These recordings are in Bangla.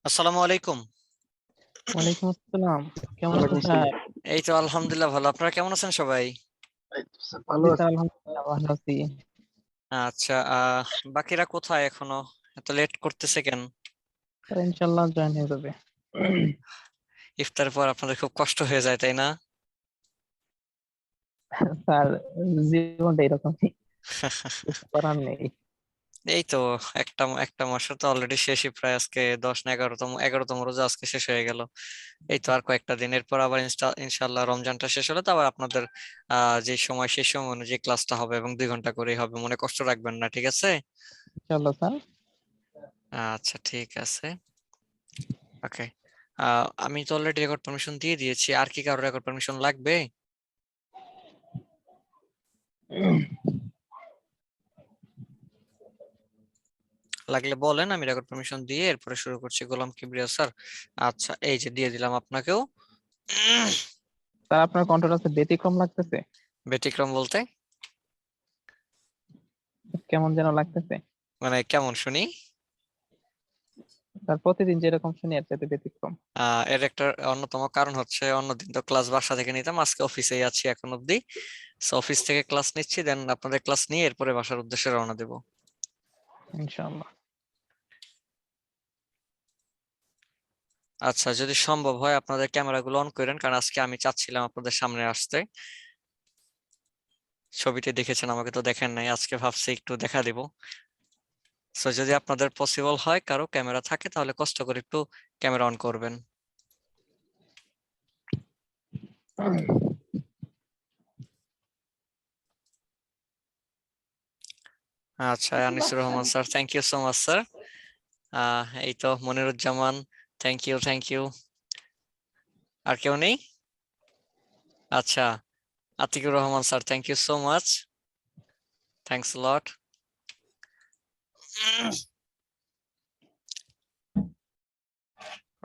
আসসালামু আলাইকুম। ওয়ালাইকুম আসসালাম। কেমন আছেন ওয়ালাইকুম স্যার? আসসালাম। এই তো আলহামদুলিল্লাহ ভালো। আপনারা কেমন আছেন সবাই? এই তো স্যার ভালো জি আছি। স্যার, আলহামদুলিল্লাহ ভালো আছি। আচ্ছা, বাকিরা কোথায় এখনো? এত লেট করতেছে কেন? স্যার ইনশাল্লাহ জয়েন হয়ে যাবে। ইফতারের পর আপনাদের খুব কষ্ট হয়ে যায়, তাই না? স্যার জীবনটা এরকমই, কিছু করার নেই। এই তো একটা একটা মাসে তো অলরেডি শেষই, প্রায় আজকে 10 না 11তম রোজা আজকে শেষ হয়ে গেল। এই তো আর কয়েকটা দিনের পর আবার ইনশাআল্লাহ রমজানটা শেষ হলে তো আবার আপনাদের যে সময় সেই সময় অনুযায়ী ক্লাসটা হবে এবং 2 ঘন্টা করেই হবে, মনে কষ্ট রাখবেন না, ঠিক আছে? ইনশাল্লাহ স্যার। আচ্ছা ঠিক আছে, ওকে। আমি তো অলরেডি রেকর্ড পারমিশন দিয়ে দিয়েছি, আর কি কারো রেকর্ড পারমিশন লাগবে? লাগলে বলেন, আমি রেকর্ড পারমিশন দিয়ে এরপরে শুরু করছি। গোলাম কিবরিয়া স্যার, আচ্ছা এই যে দিয়ে দিলাম আপনাকেও। স্যার আপনার কণ্ঠটা হচ্ছে ব্যতিক্রম লাগতেছে, ব্যতিক্রম বলতে কেমন যেন লাগতেছে। মানে কেমন শুনি? স্যার প্রতিদিন যেরকম শুনি এর চাইতে ব্যতিক্রম। এর একটা অন্যতম কারণ হচ্ছে, অন্যদিন তো ক্লাস বাসা থেকে নিতাম, আজকে অফিসেই আছি এখন অব্দি। অফিস থেকে ক্লাস নিচ্ছি, দেন আপনাদের ক্লাস নিয়ে এরপরে বাসার উদ্দেশ্যে রওনা দেব। ইনশাআল্লাহ। আচ্ছা, যদি সম্ভব হয় আপনাদের ক্যামেরাগুলো অন করেন, কারণ আজকে আমি চাচ্ছিলাম আপনাদের সামনে আসতে। ছবিতে দেখেছেন, আমাকে তো দেখেন নাই, আজকে ভাবছি একটু দেখা দিব। সো যদি আপনাদের পসিবল হয়, কারো ক্যামেরা থাকে, তাহলে কষ্ট করে একটু ক্যামেরা অন করবেন। আচ্ছা, Anisur Rahman sir, thank you so much sir. এই তো Moniruzzaman, thank you thank you. আর কেউ নেই? আচ্ছা, Atikur Rahman sir, thank you so much, thanks lot.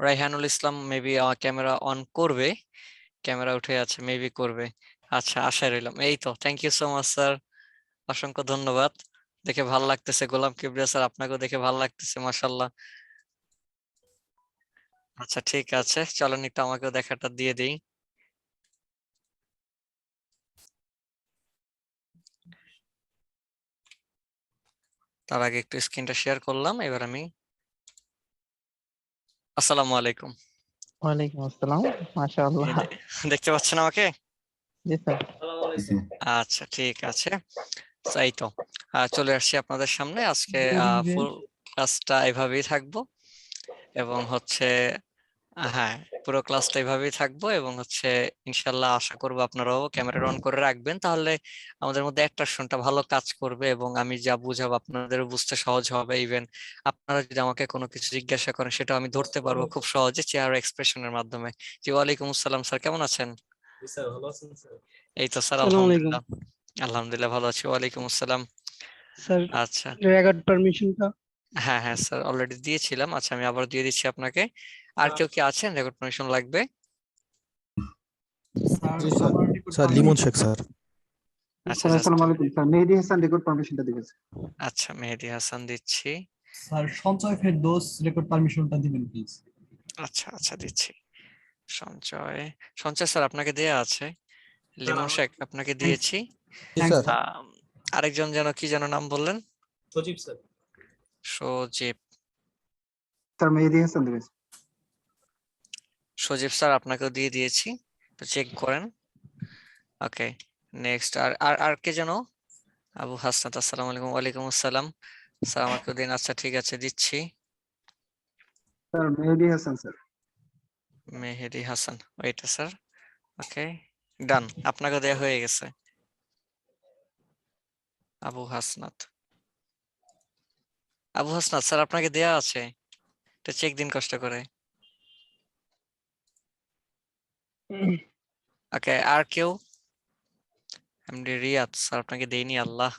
Raihanul Islam maybe camera on করবে, ক্যামেরা উঠে আছে, মেবি করবে। আচ্ছা, আশায় রইলাম। এই তো, thank you so much sir, অসংখ্য ধন্যবাদ। দেখে ভালো লাগতেছে। গোলাম কিবরিয়া স্যার, আপনাকেও দেখে ভালো লাগতেছে, মাশাআল্লাহ। আচ্ছা ঠিক আছে, চলেন একটু আমাকেও দেখাটা দিয়ে দিই। তার আগে একটু স্ক্রিনটা শেয়ার করলাম, এবার আমি। আসসালামু আলাইকুম। ওয়ালাইকুম আসসালাম। এই মাশাআল্লাহ। দেখতে পাচ্ছেন আমাকে? জি স্যার। জি। আচ্ছা ঠিক আছে। এই তো চলে আসছি আপনাদের সামনে আজকে। ফুল ক্লাসটা এভাবেই থাকবো, এবং হচ্ছে হ্যাঁ, পুরো ক্লাসটা এভাবেই থাকবো, এবং হচ্ছে ইনশাল্লাহ আশা করবো আপনারাও ক্যামেরা অন করে রাখবেন, তাহলে আমাদের মধ্যে অ্যাট্রাকশনটা ভালো কাজ করবে, এবং আমি যা বুঝাবো আপনাদেরও বুঝতে সহজ হবে। ইভেন আপনারা যদি আমাকে কোনো কিছু জিজ্ঞাসা করেন, সেটা আমি ধরতে পারবো খুব সহজে চেহারা এক্সপ্রেশনের মাধ্যমে। জি, ওয়ালাইকুম আসসালাম স্যার, কেমন আছেন? এই তো স্যার, আসসালামু আলাইকুম আলহামদুলিল্লাহ। আলহামদুলিল্লাহ ভালো আছি। ওয়ালাইকুম আসসালাম। স্যার, আচ্ছা, রেকর্ড পারমিশনটা। হ্যাঁ হ্যাঁ স্যার, অলরেডি দিয়েছিলাম। আচ্ছা, আমি আবার দিয়ে দিচ্ছি আপনাকে। আর কেউ কি আছেন রেকর্ড পারমিশন লাগবে? জি sir. Sir Limon Sheikh sir. আচ্ছা স্যার জাস্ট, আসসালামু আলাইকুম স্যার, মেহেদী হাসান রেকর্ড পারমিশনটা দিবেন। আচ্ছা মেহেদী হাসান দিচ্ছি। স্যার সঞ্চয় ফেরদৌস রেকর্ড পারমিশনটা দিবেন প্লিজ। আচ্ছা আচ্ছা দিচ্ছি। সঞ্চয়, সঞ্চয় স্যার আপনাকে দেয়া আছে। লিমন শেখ আপনাকে দিয়েছি। জি স্যার। আরেকজন যেন কি যেন নাম বললেন? সজীব স্যার। সজীব। স্যার মেহেদী হাসান দিবেন। সজীব স্যার আপনাকেও দিয়ে দিয়েছি, তো চেক করেন। ওকে, নেক্সট। আর আর আর কে যেন? আবু হাসনাত, আসসালামু আলাইকুম। ওয়ালাইকুম আসসালাম স্যার, আমাকেও দিন। আচ্ছা ঠিক আছে, দিচ্ছি। Sir Mehedi Hasan sir. মেহেদী হাসান, ওইটা স্যার। ওকে, ডান, আপনাকে দেয়া হয়ে গেছে। আবু হাসনাত, আবু হাসনাত স্যার আপনাকে দেয়া আছে, এটা চেক দিন কষ্ট করে। ওকে, আর কেউ? এমডি রিয়াদ স্যার আপনাকে দেইনি, আল্লাহ।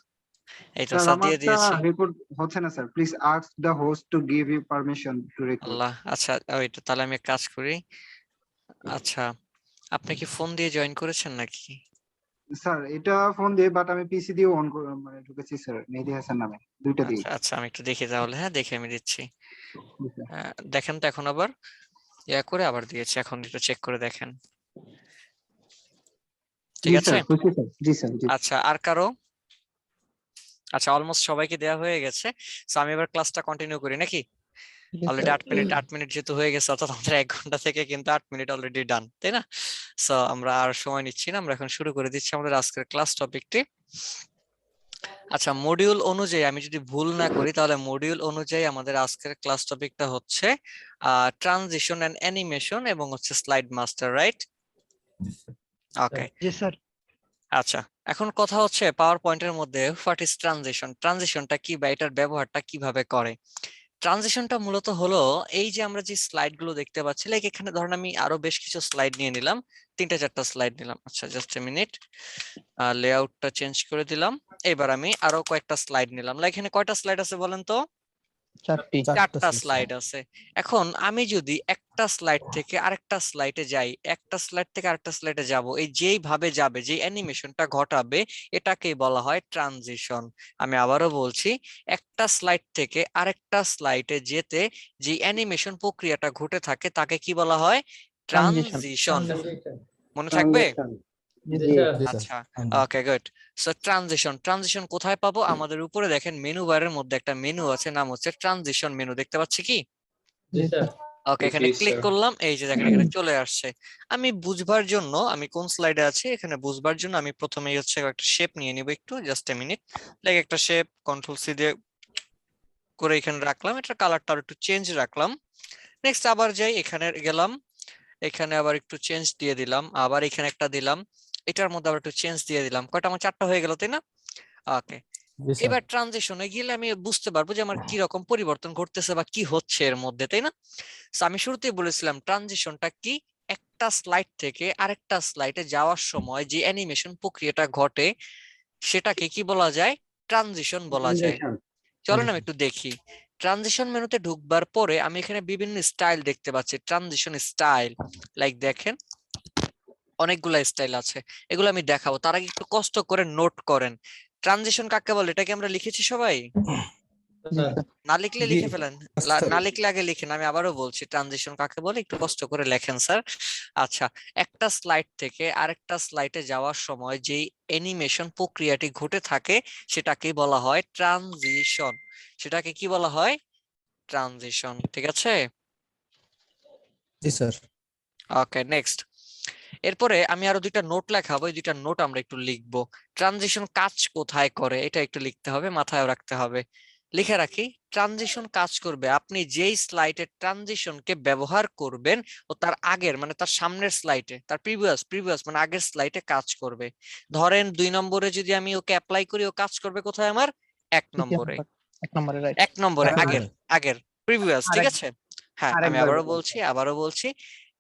এই তো স্যার স্যার দিয়ে আমারটা দিয়েছি। রেকর্ড হচ্ছে না sir, please ask the host to give you permission to record. আল্লাহ, আচ্ছা ওইটা তাহলে আমি এক কাজ করি। আচ্ছা, আপনি কি ফোন দিয়ে জয়েন করেছেন নাকি? স্যার এটা ফোন দিয়ে, বাট আমি পিসি দিয়ে অন করে মানে ঢুকেছি স্যার, মেহেদী হাসান নামে দুইটা দিয়ে। আচ্ছা আচ্ছা, আমি একটু দেখি তাহলে। হ্যাঁ, দেখে আমি দিচ্ছি। দেখেন তো এখন আবার ইয়া করে আবার দিয়েছে, এখন একটু চেক করে দেখেন। ঠিক জি আছে, স্যার, খুশি স্যার। জি স্যার, জি। আচ্ছা আর কারো? আচ্ছা অলমোস্ট সবাইকে দেওয়া হয়ে গেছে, সো আমি এবার ক্লাসটা কন্টিনিউ করি নাকি? জি অলরেডি স্যার 8 মিনিট যেহেতু হয়ে গেছে, অর্থাৎ আমাদের 1 ঘন্টা থেকে কিন্তু 8 মিনিট অলরেডি ডান, তাই না? সো আমরা আর সময় নিচ্ছি না, আমরা এখন শুরু করে দিচ্ছি আমাদের আজকের ক্লাস টপিকটি। আচ্ছা মডিউল অনুযায়ী আমি যদি ভুল না করি, তাহলে মডিউল অনুযায়ী আমাদের আজকের ক্লাস টপিকটা হচ্ছে ট্রানজিশন এন্ড অ্যানিমেশন এবং হচ্ছে স্লাইড মাস্টার, রাইট? ওকে, জি স্যার। আচ্ছা এখন কথা হচ্ছে পাওয়ার পয়েন্টের মধ্যে হোয়াট ইজ ট্রানজিশন, ট্রানজিশনটা কি বা এটার ব্যবহারটা কিভাবে করে। ট্রানজিশনটা মূলত হলো এই যে আমরা যে স্লাইড গুলো দেখতে পাচ্ছি, লাইক এখানে ধরেন আমি আরো বেশ কিছু স্লাইড নিয়ে নিলাম, 3টা 4টা স্লাইড নিলাম। আচ্ছা জাস্ট এ মিনিট, লেআউটটা চেঞ্জ করে দিলাম। এবার আমি আরো কয়েকটা স্লাইড নিলাম, লাইক এখানে কয়টা স্লাইড আছে বলেন তো? 4টি। 4টা স্লাইড আছে। এখন আমি যদি একটা স্লাইড থেকে আরেকটা স্লাইডে যাই, একটা স্লাইড থেকে আরেকটা স্লাইডে যাব, এই যেই ভাবে যাবে, যে অ্যানিমেশনটা ঘটাবে, এটাকেই বলা হয় ট্রানজিশন। আমি আবারও বলছি, একটা স্লাইড থেকে আরেকটা স্লাইডে যেতে যে অ্যানিমেশন প্রক্রিয়াটা ঘটে থাকে তাকে কি বলা হয়? ট্রানজিশন। ট্রানজিশন। মনে থাকবে? জি আচ্ছা okay good. So transition, transition কোথায় পাবো? আমাদের উপরে দেখেন মেনু বারের মধ্যে একটা মেনু আছে, নাম হচ্ছে ট্রানজিশন মেনু, দেখতে পাচ্ছি কি? জি স্যার ওকে এখানে ক্লিক করলাম, এই যে দেখেন এখানে চলে আসছে। আমি বুঝবার জন্য, আমি কোন স্লাইডে আছি এখানে বুঝবার জন্য আমি প্রথমেই হচ্ছে একটা শেপ নিয়ে নিব, একটু জাস্ট এ মিনিট। লাইক একটা শেপ কন্ট্রোল সি দিয়ে করে এখানে রাখলাম, এটা কালারটা একটু চেঞ্জ রাখলাম। নেক্সট আবার যাই, এখানে গেলাম, এখানে আবার একটু চেঞ্জ দিয়ে দিলাম, আবার এখানে একটা দিলাম, এটার মধ্যে আবার একটু চেঞ্জ দিয়ে দিলাম। কয়টা? আমার 4টা হয়ে গেল, তাই না? ওকে, এবার ট্রানজিশনে গেলে আমি বুঝতে পারবো যে আমার কি রকম পরিবর্তন ঘটতেছে বা কি হচ্ছে এর মধ্যে, তাই না? So, আমি শুরুতেই বলেছিলাম ট্রানজিশনটা কি, একটা স্লাইড থেকে আরেকটা স্লাইডে যাওয়ার সময় যে অ্যানিমেশন প্রক্রিয়াটা ঘটে সেটাকে কি বলা যায়? ট্রানজিশন বলা যায়। চলেন আমি একটু দেখি। ট্রানজিশন মেনুতে ঢুকবার পরে আমি এখানে বিভিন্ন স্টাইল দেখতে পাচ্ছি, ট্রানজিশন স্টাইল। লাইক দেখেন অনেকগুলা স্টাইল আছে, এগুলো আমি দেখাবো, তার আগে একটু কষ্ট করে নোট করেন ট্রানজিশন কাকে বলে। এটা কি আমরা লিখেছি সবাই? জি স্যার না লিখলে লিখে ফেলেন, না লিখলে আগে লিখেন। আমি আবারও বলছি ট্রানজিশন কাকে বলে, একটু কষ্ট করে লেখেন স্যার। আচ্ছা, একটা স্লাইড থেকে আরেকটা স্লাইডে যাওয়ার সময় যেই অ্যানিমেশন প্রক্রিয়াটি ঘটে থাকে সেটাকে বলা হয় ট্রানজিশন। সেটাকে কি বলা হয়? ট্রানজিশন, ঠিক আছে? জি স্যার। Okay next. এরপরে আমি আরো 2টা নোট লেখাবো, এই 2টা নোট আমরা একটু লিখবো। ট্রানজিশন কাজ কোথায় করে এটা একটু লিখতে হবে, মাথায় রাখতে হবে। লিখে রাখি, ট্রানজিশন কাজ করবে আপনি যেই স্লাইডে ট্রানজিশনকে ব্যবহার করবেন ও তার আগের মানে তার সামনের স্লাইডে, তার প্রিভিয়াস মানে আগের স্লাইডে কাজ করবে। ধরেন 2 নম্বরে যদি আমি ওকে অ্যাপ্লাই করি, ও কাজ করবে কোথায়? আমার 1 নম্বরে। 1 নম্বরে রাইট 1 নম্বরে আগের, আগের প্রিভিয়াস, ঠিক আরেক আছে? হ্যাঁ আমি আরেকবার আবারও বলছি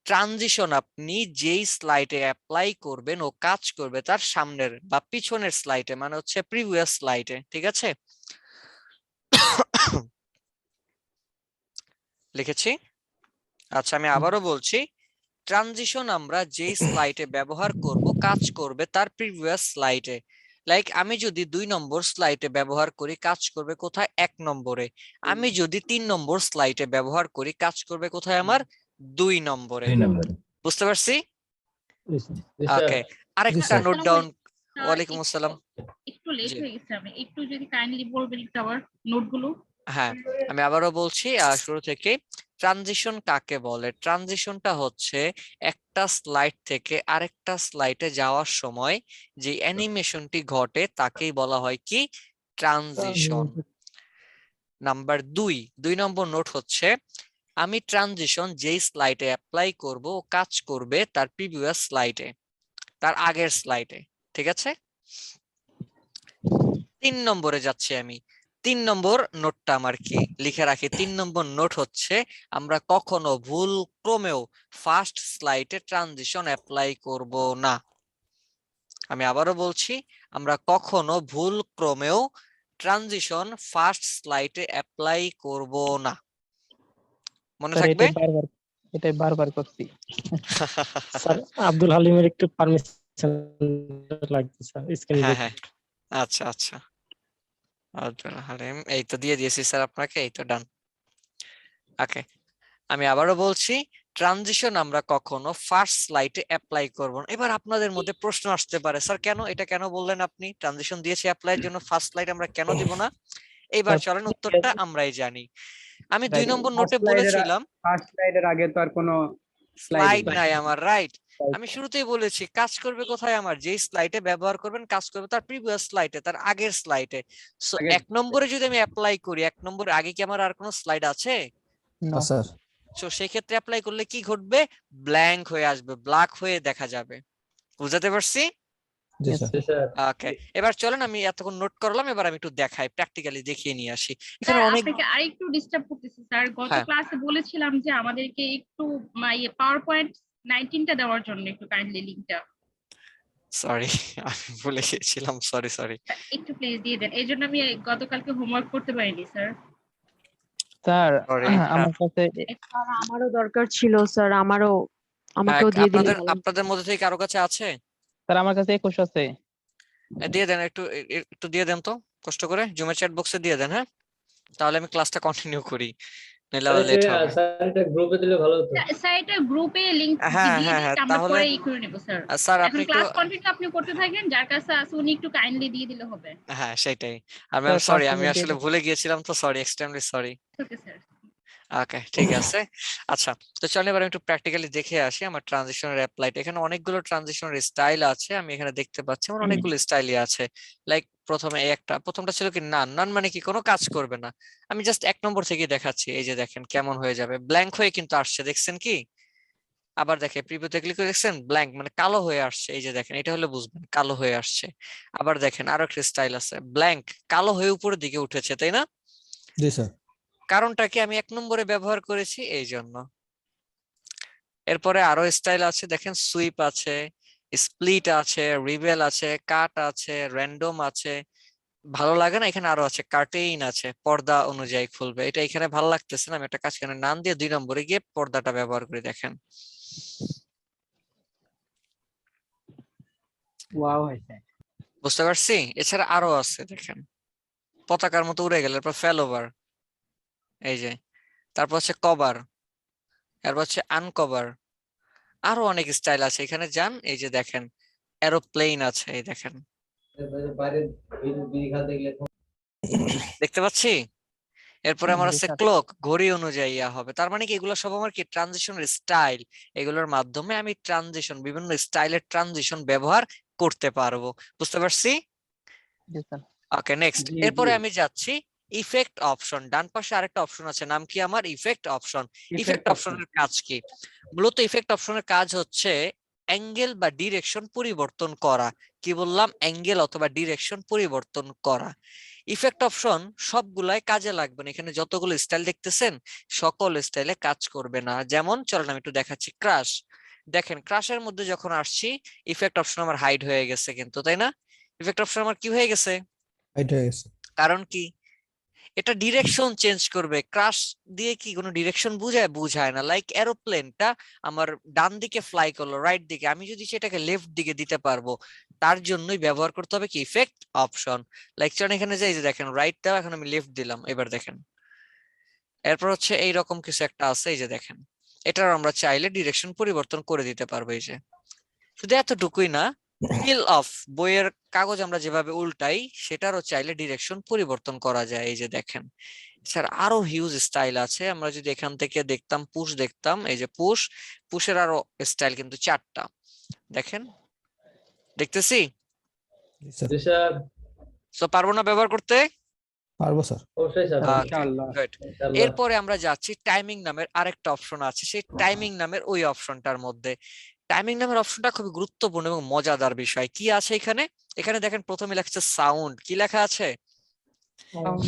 ট্রানজিশন আপনি যেই স্লাইডে অ্যাপ্লাই করবেন ও কাজ করবে তার সামনের বা পিছনের স্লাইডে, মানে হচ্ছে প্রিভিয়াস স্লাইডে, ঠিক আছে? লিখেছি। আচ্ছা আমি আবারও বলছি, ট্রানজিশন আমরা যেই স্লাইডে ব্যবহার করব কাজ করবে তার প্রিভিয়াস স্লাইডে। লাইক আমি যদি 2 নম্বর স্লাইডে ব্যবহার করি, কাজ করবে কোথায়? 1 নম্বরে। আমি যদি 3 নম্বর স্লাইডে ব্যবহার করি, কাজ করবে কোথায়? আমার 2 নম্বরে। বুঝতে পারছি? ওকে, আরেকটা নোট ডাউন। ওয়ালাইকুম আসসালাম। একটু লেট জি হয়ে গেছে, আমি একটু যদি কাইন্ডলি বলবেন একটু আবার নোটগুলো। হ্যাঁ, আমি আবারও বলছি শুরু থেকে, ট্রানজিশন কাকে বলে? ট্রানজিশনটা হচ্ছে একটা স্লাইড থেকে আরেকটা স্লাইডে যাওয়ার সময় যে অ্যানিমেশনটি ঘটে তাকেই বলা হয় কি? ট্রানজিশন। নাম্বার 2 নম্বর নোট হচ্ছে, আমি ট্রানজিশন যেই স্লাইডে অ্যাপ্লাই করব ও কাজ করবে তার প্রিভিয়াস স্লাইডে, তার আগের স্লাইডে, ঠিক আছে? 3 নম্বরে যাচ্ছি আমি। 3 নম্বর নোটটা আমার কি? লিখে রাখি, 3 নম্বর নোট হচ্ছে আমরা কখনো ভুল ক্রমেও ফার্স্ট স্লাইডে ট্রানজিশন অ্যাপ্লাই করব না। আমি আবারও বলছি, আমরা কখনো ভুল ক্রমেও ট্রানজিশন ফার্স্ট স্লাইডে অ্যাপ্লাই করব না। মনে স্যার থাকবে? এটাই বারবার করছি স্যার আব্দুল হালিমের একটু পারমিশন লাগবে স্যার স্ক্রিন হ্যাঁ হ্যাঁ, আচ্ছা আচ্ছা, আব্দুল হালিম এই তো দিয়ে দিয়েছি স্যার আপনাকে, এই তো ডান। ওকে, আমি আবারও বলছি, ট্রানজিশন আমরা কখনো ফার্স্ট স্লাইডে অ্যাপ্লাই করব না। এবার আপনাদের মধ্যে প্রশ্ন আসতে পারে, স্যার কেন এটা কেন বললেন আপনি? ট্রানজিশন দিয়েছি অ্যাপ্লাইয়ের জন্য, ফার্স্ট স্লাইড আমরা কেন দিব না? এইবার চলেন উত্তরটা আমরাই জানি। আমি 2 নম্বর নোটে বলেছিলাম ফার্স্ট স্লাইডের আগে তো আর কোনো স্লাইড নাই আমার, রাইট? আমি শুরুতেই বলেছি কাজ করবে কোথায় আমার, যেই স্লাইডে ব্যবহার করবেন কাজ করবে তার প্রিভিয়াস স্লাইডে, তার আগের স্লাইডে। সো আগের 1 নম্বরে যদি আমি অ্যাপ্লাই করি, 1 নম্বরে আগে কি আমার আর কোনো স্লাইড আছে? No. স্যার সো সেই ক্ষেত্রে অ্যাপ্লাই করলে কি ঘটবে? ব্ল্যাঙ্ক হয়ে আসবে, ব্ল্যাক হয়ে দেখা যাবে। বুঝাতে পারছি? জি Yes, স্যার ওকে, এবার চলেন আমি এতক্ষণ নোট করলাম, এবার আমি একটু দেখাই, প্র্যাকটিক্যালি দেখিয়ে নিয়ে আসি। এখানে স্যার অনেক, আপনাকে আরেকটু ডিস্টার্ব করতেছি স্যার, গত হ্যাঁ। ক্লাসে বলেছিলাম যে আমাদেরকে একটু পাওয়ার পয়েন্ট 19টা দেওয়ার জন্য একটু কাইন্ডলি লিংকটা সরি আমি ভুলে গিয়েছিলাম, সরি। একটু প্লিজ দিয়ে দেন, এই জন্য আমি গতকালকে হোমওয়ার্ক করতে পারিনি স্যার। স্যার Sorry, আমার কাছে স্যার আমারও দরকার ছিল স্যার, আমাকেও দিয়ে দিলে ভালো হতো। আপনাদের মধ্যে থেকে কারো কাছে আছে? স্যার আমার কাছে 21 আছে। দিয়ে দেন, একটু দিয়ে দেন তো, কষ্ট করে জুমের চ্যাট বক্সে দিয়ে দেন, হ্যাঁ? তাহলে আমি ক্লাসটা কন্টিনিউ করি, নাহলে আবার লেট হবে। স্যার এটা গ্রুপে লিংক হ্যাঁ, দিয়ে হ্যাঁ, দিন, হ্যাঁ, আমরা তাহলে পরে ই করে নেব স্যার। স্যার এখন আপনি একটু, ক্লাস কন্টিনিউ আপনি করতে থাকেন, যার কাছে আছে উনি একটু কাইন্ডলি দিয়ে দিলে হবে। হ্যাঁ সেটাই। আমি স্যার সরি, class আমি করে দিয়ে আসলে দিন। ভুলে গিয়েছিলাম তো, sorry, extremely sorry. Okay sir. Okay, ঠিক আছে। আচ্ছা, তো চলেন এবার একটু প্র্যাকটিক্যালি দেখে আসি আমার ট্রানজিশনের অ্যাপ্লাইটা। এখানে অনেকগুলো ট্রানজিশনের স্টাইল আছে, আমি এখানে দেখতে পাচ্ছি আমার অনেকগুলো স্টাইলই আছে। লাইক প্রথমে প্রথমটা ছিল কি নান, নান মানে কি কোনো কাজ করবে না। আমি জাস্ট 1 নম্বর থেকে দেখাচ্ছি, এই যে দেখেন কেমন হয়ে যাবে, ব্ল্যাঙ্ক হয়ে কিন্তু আসছে, দেখছেন কি? আবার দেখে প্রিভিউতে ক্লিক করে দেখছেন ব্ল্যাঙ্ক মানে কালো হয়ে আসছে, এই যে দেখেন, এটা হলে বুঝবেন কালো হয়ে আসছে। আবার দেখেন আরো একটা স্টাইল আছে, ব্ল্যাঙ্ক কালো হয়ে উপরের দিকে উঠেছে, তাই না? জি স্যার কারণটা কি, আমি 1 নম্বরে ব্যবহার করেছি এই জন্য। এরপরে আরো স্টাইল আছে, দেখেন সুইপ আছে, স্প্লিট আছে, রিভেল আছে, কাট আছে, র্যান্ডম আছে। ভালো লাগে না? এখানে আরো আছে, কার্টেইন আছে, পর্দা অনুযায়ী খুলবে। এটা এখানে ভালো লাগতেছে না, আমি একটা কাজ এখানে নাম দিয়ে 2 নম্বরে গিয়ে পর্দাটা ব্যবহার করি, দেখেন। ওয়াও হয়েছে। বুঝতে পারছি? এছাড়া আরো আছে, দেখেন পতাকার মতো উড়ে গেল, এরপর ফেল ওভার, এই যে, তারপর হচ্ছে কভার, এরপর হচ্ছে আনকভার। আরো অনেক স্টাইল আছে, এখানে যান, এই যে দেখেন এরোপ্লেন আছে, এই দেখেন, দেখতে পাচ্ছি। এরপরে আমার জি আছে স্যার। ক্লক, ঘড়ি অনুযায়ী হবে। তার মানে কি এগুলো সব আমার কি ট্রানজিশনের স্টাইল, এগুলোর মাধ্যমে আমি ট্রানজিশন, বিভিন্ন স্টাইলের ট্রানজিশন ব্যবহার করতে পারবো। বুঝতে পারছি? জি স্যার। ওকে, নেক্সট। জি, এরপরে জি। আমি যাচ্ছি ইফেক্ট অপশন। ডান পাশে আরেকটা অপশন আছে, নাম কি আমার? Effect option. Effect effect option. অপশনের কাজ কি? মূলত ইফেক্ট অপশনের কাজ হচ্ছে অ্যাঙ্গেল বা ডিরেকশন পরিবর্তন করা। কি বললাম? অ্যাঙ্গেল অথবা ডিরেকশন পরিবর্তন করা। ইফেক্ট অপশন সবগুলাই কাজে লাগবে না, এখানে যতগুলো স্টাইল দেখতেছেন সকল স্টাইলে কাজ করবে না। যেমন চলেন আমি একটু দেখাচ্ছি, ক্রাশ। দেখেন ক্রাশের মধ্যে যখন আসছি, ইফেক্ট অপশন আমার হাইড হয়ে গেছে কিন্তু, তাই না? ইফেক্ট অপশন আমার কি হয়ে গেছে? এটা হয়ে গেছে কারণ কি? এটা ডিরেকশন চেঞ্জ করবে। ক্রাশ দিয়ে কি কোনো ডিরেকশন বুঝায় না। লাইক এরোপ্লেনটা আমার ডান দিকে ফ্লাই করলো, রাইট দিকে, আমি যদি সেটাকে লেফট দিকে দিতে পারবো, তার জন্যই ব্যবহার করতে হবে কি? Effect option. লাইক চলেন এখানে যাই, যে দেখেন রাইট দাও, এখন আমি লেফট দিলাম, এবার দেখেন। এরপর হচ্ছে এইরকম কিছু একটা আছে, এই যে দেখেন, এটার আমরা চাইলে ডিরেকশন পরিবর্তন করে দিতে পারবো। এই যে শুধু এতটুকুই না, পিল অফ, বইয়ের কাগজ আমরা যেভাবে উল্টাই সেটারও চাইলে ডিরেকশন পরিবর্তন করা যায়, এই যে দেখেন। স্যার আরো হিউজ স্টাইল আছে, আমরা যদি এখান থেকে দেখতাম, পুশ দেখতাম, এই যে পুশের আরো স্টাইল কিন্তু 4টা, দেখেন, দেখতেছি। জি স্যার তো পারবো না ব্যবহার করতে? পারবো স্যার ইনশাআল্লাহ। Good. এরপরে আমরা যাচ্ছি টাইমিং নামের আরেকটা অপশন আছে, সেই টাইমিং নামের ওই অপশনটার মধ্যে। টাইমিং নামের অপশনটা খুবই গুরুত্বপূর্ণ এবং মজাদার বিষয়। কি আছে এখানে? এখানে দেখেন প্রথমে লেখা আছে সাউন্ড। কি লেখা আছে?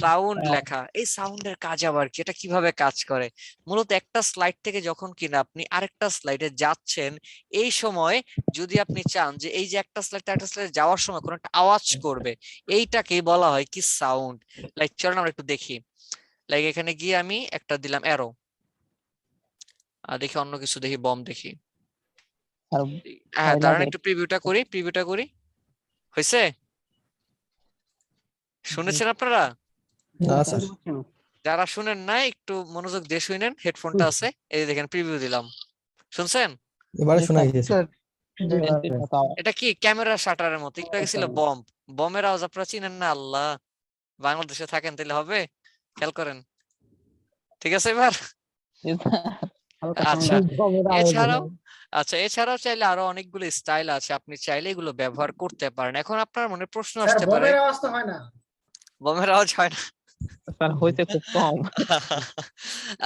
সাউন্ড লেখা। এই সাউন্ডের কাজ আবার কি, এটা কিভাবে কাজ করে? মূলত একটা স্লাইড থেকে যখন কিনা আপনি আরেকটা স্লাইডে যাচ্ছেন, এই সময় যদি আপনি চান যে এই যে একটা স্লাইড থেকে আরেকটা স্লাইডে যাওয়ার সময় কোনো একটা আওয়াজ করবে, এইটাকেই বলা হয় কি? সাউন্ড। লাইক চলুন আমরা একটু দেখি। লাইক এখানে গিয়ে আমি একটা দিলাম অ্যারো, দেখি অন্য কিছু, দেখি বম দেখি। আর হ্যাঁ, ভয় দাঁড়ান লাগে। একটু প্রিভিউটা করি। হয়েছে? শুনেছেন আপনারা? না স্যার যারা শুনেন না একটু মনোযোগ দিয়ে শুনেন, হেডফোনটা আছে, এই দেখেন প্রিভিউ দিলাম, শুনছেন? এবারে জি, শোনা স্যার। গেছে Sir, এটা কি ক্যামেরা শাটারের মতো, একটু আগে ছিল বমের আওয়াজ, আপনারা চিনেন না? আল্লাহ, বাংলাদেশে থাকেন তাহলে হবে, খেয়াল করেন, ঠিক আছে এবার? জি, স্যার। হালকা আচ্ছা, সাউন্ড গমের আওয়াজ এছাড়াও হলো। এছাড়াও চাইলে আরো অনেকগুলো স্টাইল আছে, আপনি চাইলে এগুলো ব্যবহার করতে পারেন। এখন আপনার মনে প্রশ্ন আসতে পারে, বমের আওয়াজ হয় না? স্যার হইতে খুব কম।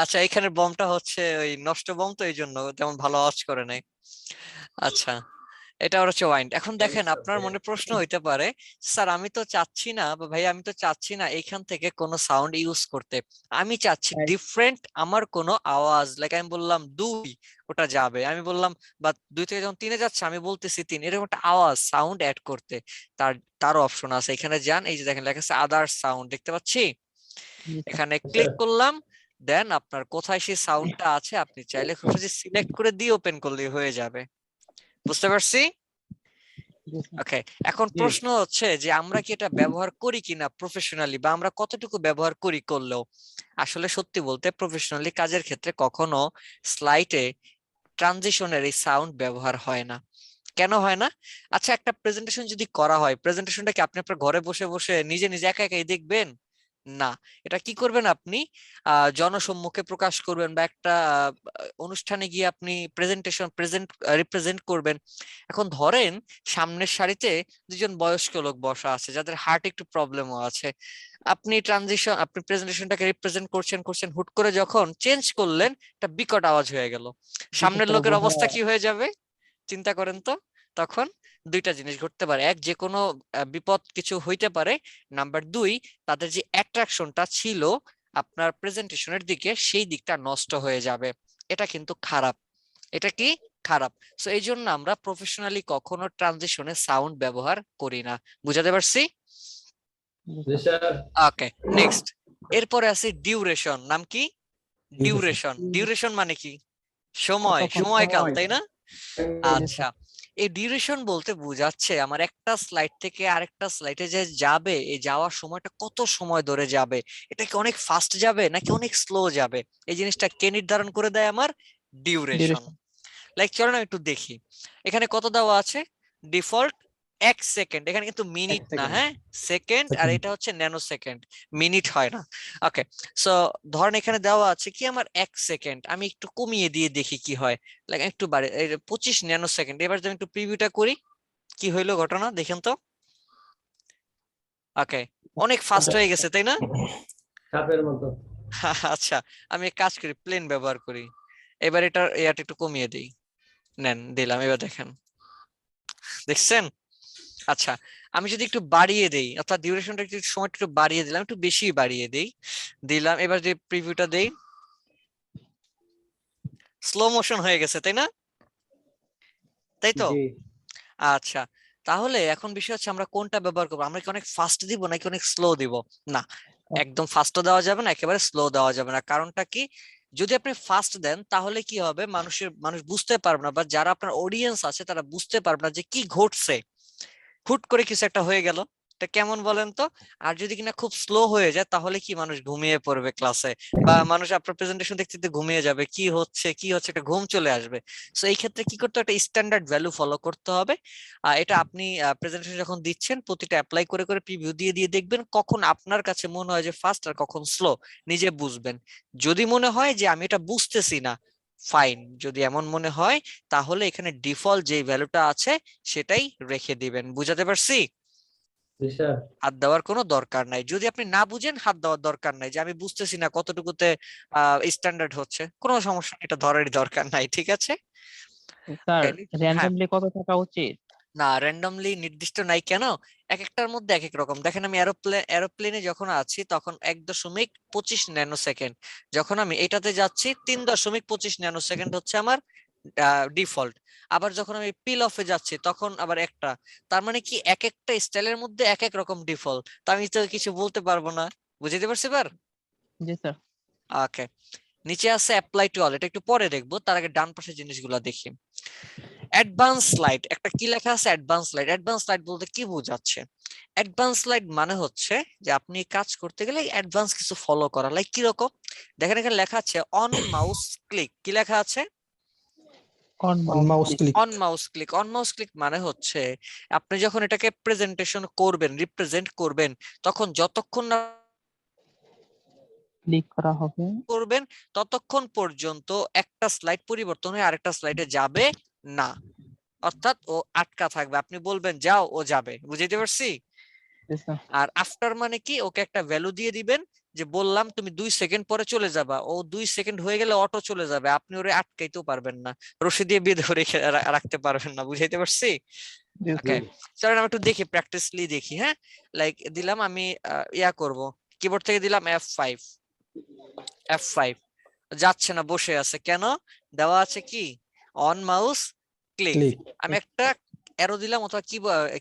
আচ্ছা, এখানে বমটা হচ্ছে ওই নষ্ট বম, তো এই জন্য তেমন ভালো আওয়াজ করে নাই। আচ্ছা, এটা হচ্ছে ওয়াইন্ড। এখন দেখেন আপনার মনে প্রশ্ন হইতে পারে, স্যার আমি তো চাচ্ছি না, বা ভাই আমি তো চাচ্ছি না এইখান থেকে কোনো সাউন্ড ইউজ করতে, আমি চাচ্ছি ডিফারেন্ট আমার কোনো আওয়াজ, লাইক আমি বললাম 2, ওটা যাবে, আমি বললাম, বা 2 থেকে যখন 3-এ যাচ্ছে আমি বলতেছি 3, এরকম একটা আওয়াজ সাউন্ড অ্যাড করতে, তারও অপশন আছে। এখানে যান, এই যে দেখেন লেখা আছে আদার সাউন্ড, দেখতে পাচ্ছি, জি, স্যার। এখানে ক্লিক করলাম, দেন আপনার কোথায় সেই সাউন্ডটা আছে আপনি চাইলে খুব সহজে সিলেক্ট করে দিয়ে ওপেন করলে হয়ে যাবে। বুঝতে পারছি? জি, স্যার। ওকে, এখন প্রশ্ন হচ্ছে যে আমরা কি এটা ব্যবহার করি কিনা প্রফেশনালি, বা আমরা কতটুকু ব্যবহার করি করলেও। আসলে সত্যি বলতে প্রফেশনালি কাজের ক্ষেত্রে কখনো স্লাইডে ট্রানজিশনের এই সাউন্ড ব্যবহার হয় না। কেন হয় না? আচ্ছা, একটা প্রেজেন্টেশন যদি করা হয়, প্রেজেন্টেশনটা কি আপনি আপনার ঘরে বসে বসে নিজে নিজে একা একাই দেখবেন? না, এটা কি করবেন আপনি জনসম্মুখে প্রকাশ করবেন, বা একটা অনুষ্ঠানে গিয়ে আপনি রিপ্রেজেন্ট করবেন। এখন ধরেন সামনের সারিতে দুজন বয়স্ক লোক বসা আছে যাদের হার্ট একটু প্রবলেমও আছে, আপনি প্রেজেন্টেশনটাকে রিপ্রেজেন্ট করছেন, হুট করে যখন চেঞ্জ করলেন, একটা বিকট আওয়াজ হয়ে গেল, সামনের লোকের অবস্থা কি হয়ে যাবে চিন্তা করেন তো। তখন দুইটা জিনিস ঘটতে পারে, এক, যে কোনো বিপদ কিছু হইতে পারে, নাম্বার 2, তাদের যে অ্যাট্রাকশনটা ছিল আপনার প্রেজেন্টেশনের দিকে, সেই দিকটা নষ্ট হয়ে যাবে। এটা কিন্তু খারাপ, এটা কি খারাপ। সো এই জন্য আমরা প্রফেশনালি কখনো ট্রানজিশনে সাউন্ড ব্যবহার করি না। বুঝাতে পারছি? জি, স্যার। ওকে, নেক্সট। এরপরে আছে ডিউরেশন। নাম কি? Duration. ডিউরেশন মানে কি? সময়কাল, তাই না? আচ্ছা, এই ডিউরেশন বলতে বোঝাচ্ছে আমার একটা স্লাইড থেকে আরেকটা স্লাইডে যে যাবে, এই যাওয়ার সময়টা কত সময় ধরে যাবে, এটা কি অনেক ফাস্ট যাবে নাকি অনেক স্লো যাবে, এই জিনিসটা কে নির্ধারণ করে দেয়? আমার ডিউরেশন। লাইক চলেন আমি একটু দেখি, এখানে কত দেওয়া আছে? ডিফল্ট 1 সেকেন্ড, এখানে কিন্তু মিনিট না, হ্যাঁ সেকেন্ড, আর এটা হচ্ছে ন্যানো সেকেন্ড, মিনিট হয় না। ওকে, সো ধরেন এখানে দেওয়া আছে কি আমার 1 সেকেন্ড, আমি একটু কমিয়ে দিয়ে দেখি কি হয়, লাইক একটু বাড়ে 25 ন্যানো সেকেন্ড। এবার যদি আমি একটু প্রিভিউটা করি, কি হইলো ঘটনা দেখেন তো। ওকে, অনেক ফাস্ট হয়ে গেছে তাই না? আচ্ছা, আমি এক কাজ করি, প্লেন ব্যবহার করি, এবার এটা একটু কমিয়ে দিই, নেন দিলাম, এবার দেখেন, দেখছেন? আচ্ছা, আমি যদি একটু বাড়িয়ে দেই, অর্থাৎ ডিউরেশনটা একটু সময়টা একটু বাড়িয়ে দিলাম, একটু বেশি বাড়িয়ে দিলাম, এবার যে প্রিভিউটা দেই, স্লো মোশন হয়ে গেছে তাই না? তাই তো? আচ্ছা, তাহলে এখন বিষয় হচ্ছে আমরা কোনটা ব্যবহার করবো, আমরা কি অনেক ফাস্ট দিব নাকি অনেক স্লো দিব? না, একদম ফাস্টও দেওয়া যাবে না, একেবারে স্লো দেওয়া যাবে না। কারণটা কি? যদি আপনি ফাস্ট দেন তাহলে কি হবে, মানুষ বুঝতে পারবে না, বা যারা আপনার অডিয়েন্স আছে তারা বুঝতে পারবে না যে কি ঘটছে, হুট করে কিছু একটা হয়ে গেল, এটা কেমন বলেন তো? আর যদি কিনা খুব স্লো হয়ে যায় তাহলে কি মানুষ ঘুমিয়ে পড়বে ক্লাসে, বা মানুষ আপনার প্রেজেন্টেশন দেখতে দেখতে ঘুমিয়ে যাবে, কি হচ্ছে একটা ঘুম চলে আসবে। সো এই ক্ষেত্রে কি করতে হবে, একটা স্ট্যান্ডার্ড ভ্যালু ফলো করতে হবে। এটা আপনি প্রেজেন্টেশন যখন দিচ্ছেন প্রতিটা অ্যাপ্লাই করে করে প্রিভিউ দিয়ে দিয়ে দেখবেন কখন আপনার কাছে মনে হয় যে ফাস্ট আর কখন স্লো, নিজে বুঝবেন। যদি মনে হয় যে আমি এটা বুঝতেছি না, ফাইন, যদি এমন মনে হয় তাহলে এখানে ডিফল্ট যে ভ্যালুটা আছে সেটাই রেখে দিবেন। বুঝাতে পারছি? হাত দেওয়ার কোনো দরকার নাই, যদি আপনি না বুঝেন হাত দেওয়ার দরকার নাই, যে আমি বুঝতেছি না কতটুকুতে স্ট্যান্ডার্ড হচ্ছে, কোনো সমস্যা নেই, এটা ধরারই দরকার নাই, ঠিক আছে? স্যার, হ্যাঁ, র্যান্ডমলি কত থাকা উচিত? না র্যান্ডমলি নির্দিষ্ট নাই, কেন? এক একটার মধ্যে এক এক রকম। দেখেন আমি এরোপ্লেনে যখন আছি তখন 1.25 ন্যানো সেকেন্ড, যখন আমি এটাতে যাচ্ছি 3.25 ন্যানো সেকেন্ড হচ্ছে আমার ডিফল্ট। আবার যখন আমি পিল অফে যাচ্ছি তখন আবার একটা, তার মানে কি এক একটা স্টাইলের মধ্যে এক এক রকম ডিফল্ট, তো আমি তো কিছু বলতে পারবো না। বুঝতে পারছি এবার? জি স্যার। ওকে, নিচে আছে অ্যাপ্লাই টু অল, এটা একটু পরে দেখবো, তার আগে ডান পাশের জিনিসগুলো দেখি। অ্যাডভান্স স্লাইড, একটা কি লেখা আছে অ্যাডভান্স স্লাইড। অ্যাডভান্স স্লাইড বলতে কি বোঝাচ্ছে? অ্যাডভান্স স্লাইড মানে হচ্ছে যে আপনি কাজ করতে গেলে অ্যাডভান্স কিছু ফলো করা। লাইক কি রকম? দেখেন এখানে লেখা আছে অন মাউস ক্লিক। কি লেখা আছে? On On mouse click. On mouse click. On mouse click মানে হচ্ছে আপনি যখন এটাকে প্রেজেন্টেশন করবেন, রিপ্রেজেন্ট করবেন, তখন যতক্ষণ না ক্লিক করা হবে। করবেন ততক্ষণ পর্যন্ত একটা স্লাইড পরিবর্তন হয়ে আরেকটা স্লাইডে যাবে না, অর্থাৎ ও আটকা থাকবে। আপনি বলবেন যাও, ও যাবে। বুঝাইতে পারছি? জি স্যার। আর আফটার মানে কি? ওকে একটা ভ্যালু দিয়ে দিবেন যে বললাম তুমি 2 সেকেন্ড পরে চলে যাবা, ও 2 সেকেন্ড হয়ে গেলে অটো চলে যাবে, আপনি ওরে আটকাইতেও পারবেন না, রশি দিয়ে বেঁধে রেখে রাখতে পারবেন না। বুঝাইতে পারছি? জি ওকে, চলেন আমরা একটু দেখি, প্র্যাকটিসলি দেখি। হ্যাঁ, লাইক দিলাম আমি ইয়া করব, কিবোর্ড থেকে দিলাম F5, F5 যাচ্ছে না, বসে আছে। কেন? দেওয়া আছে কি অন মাউস ক্লিক। Click. আমি একটা অ্যারো দিলাম অথবা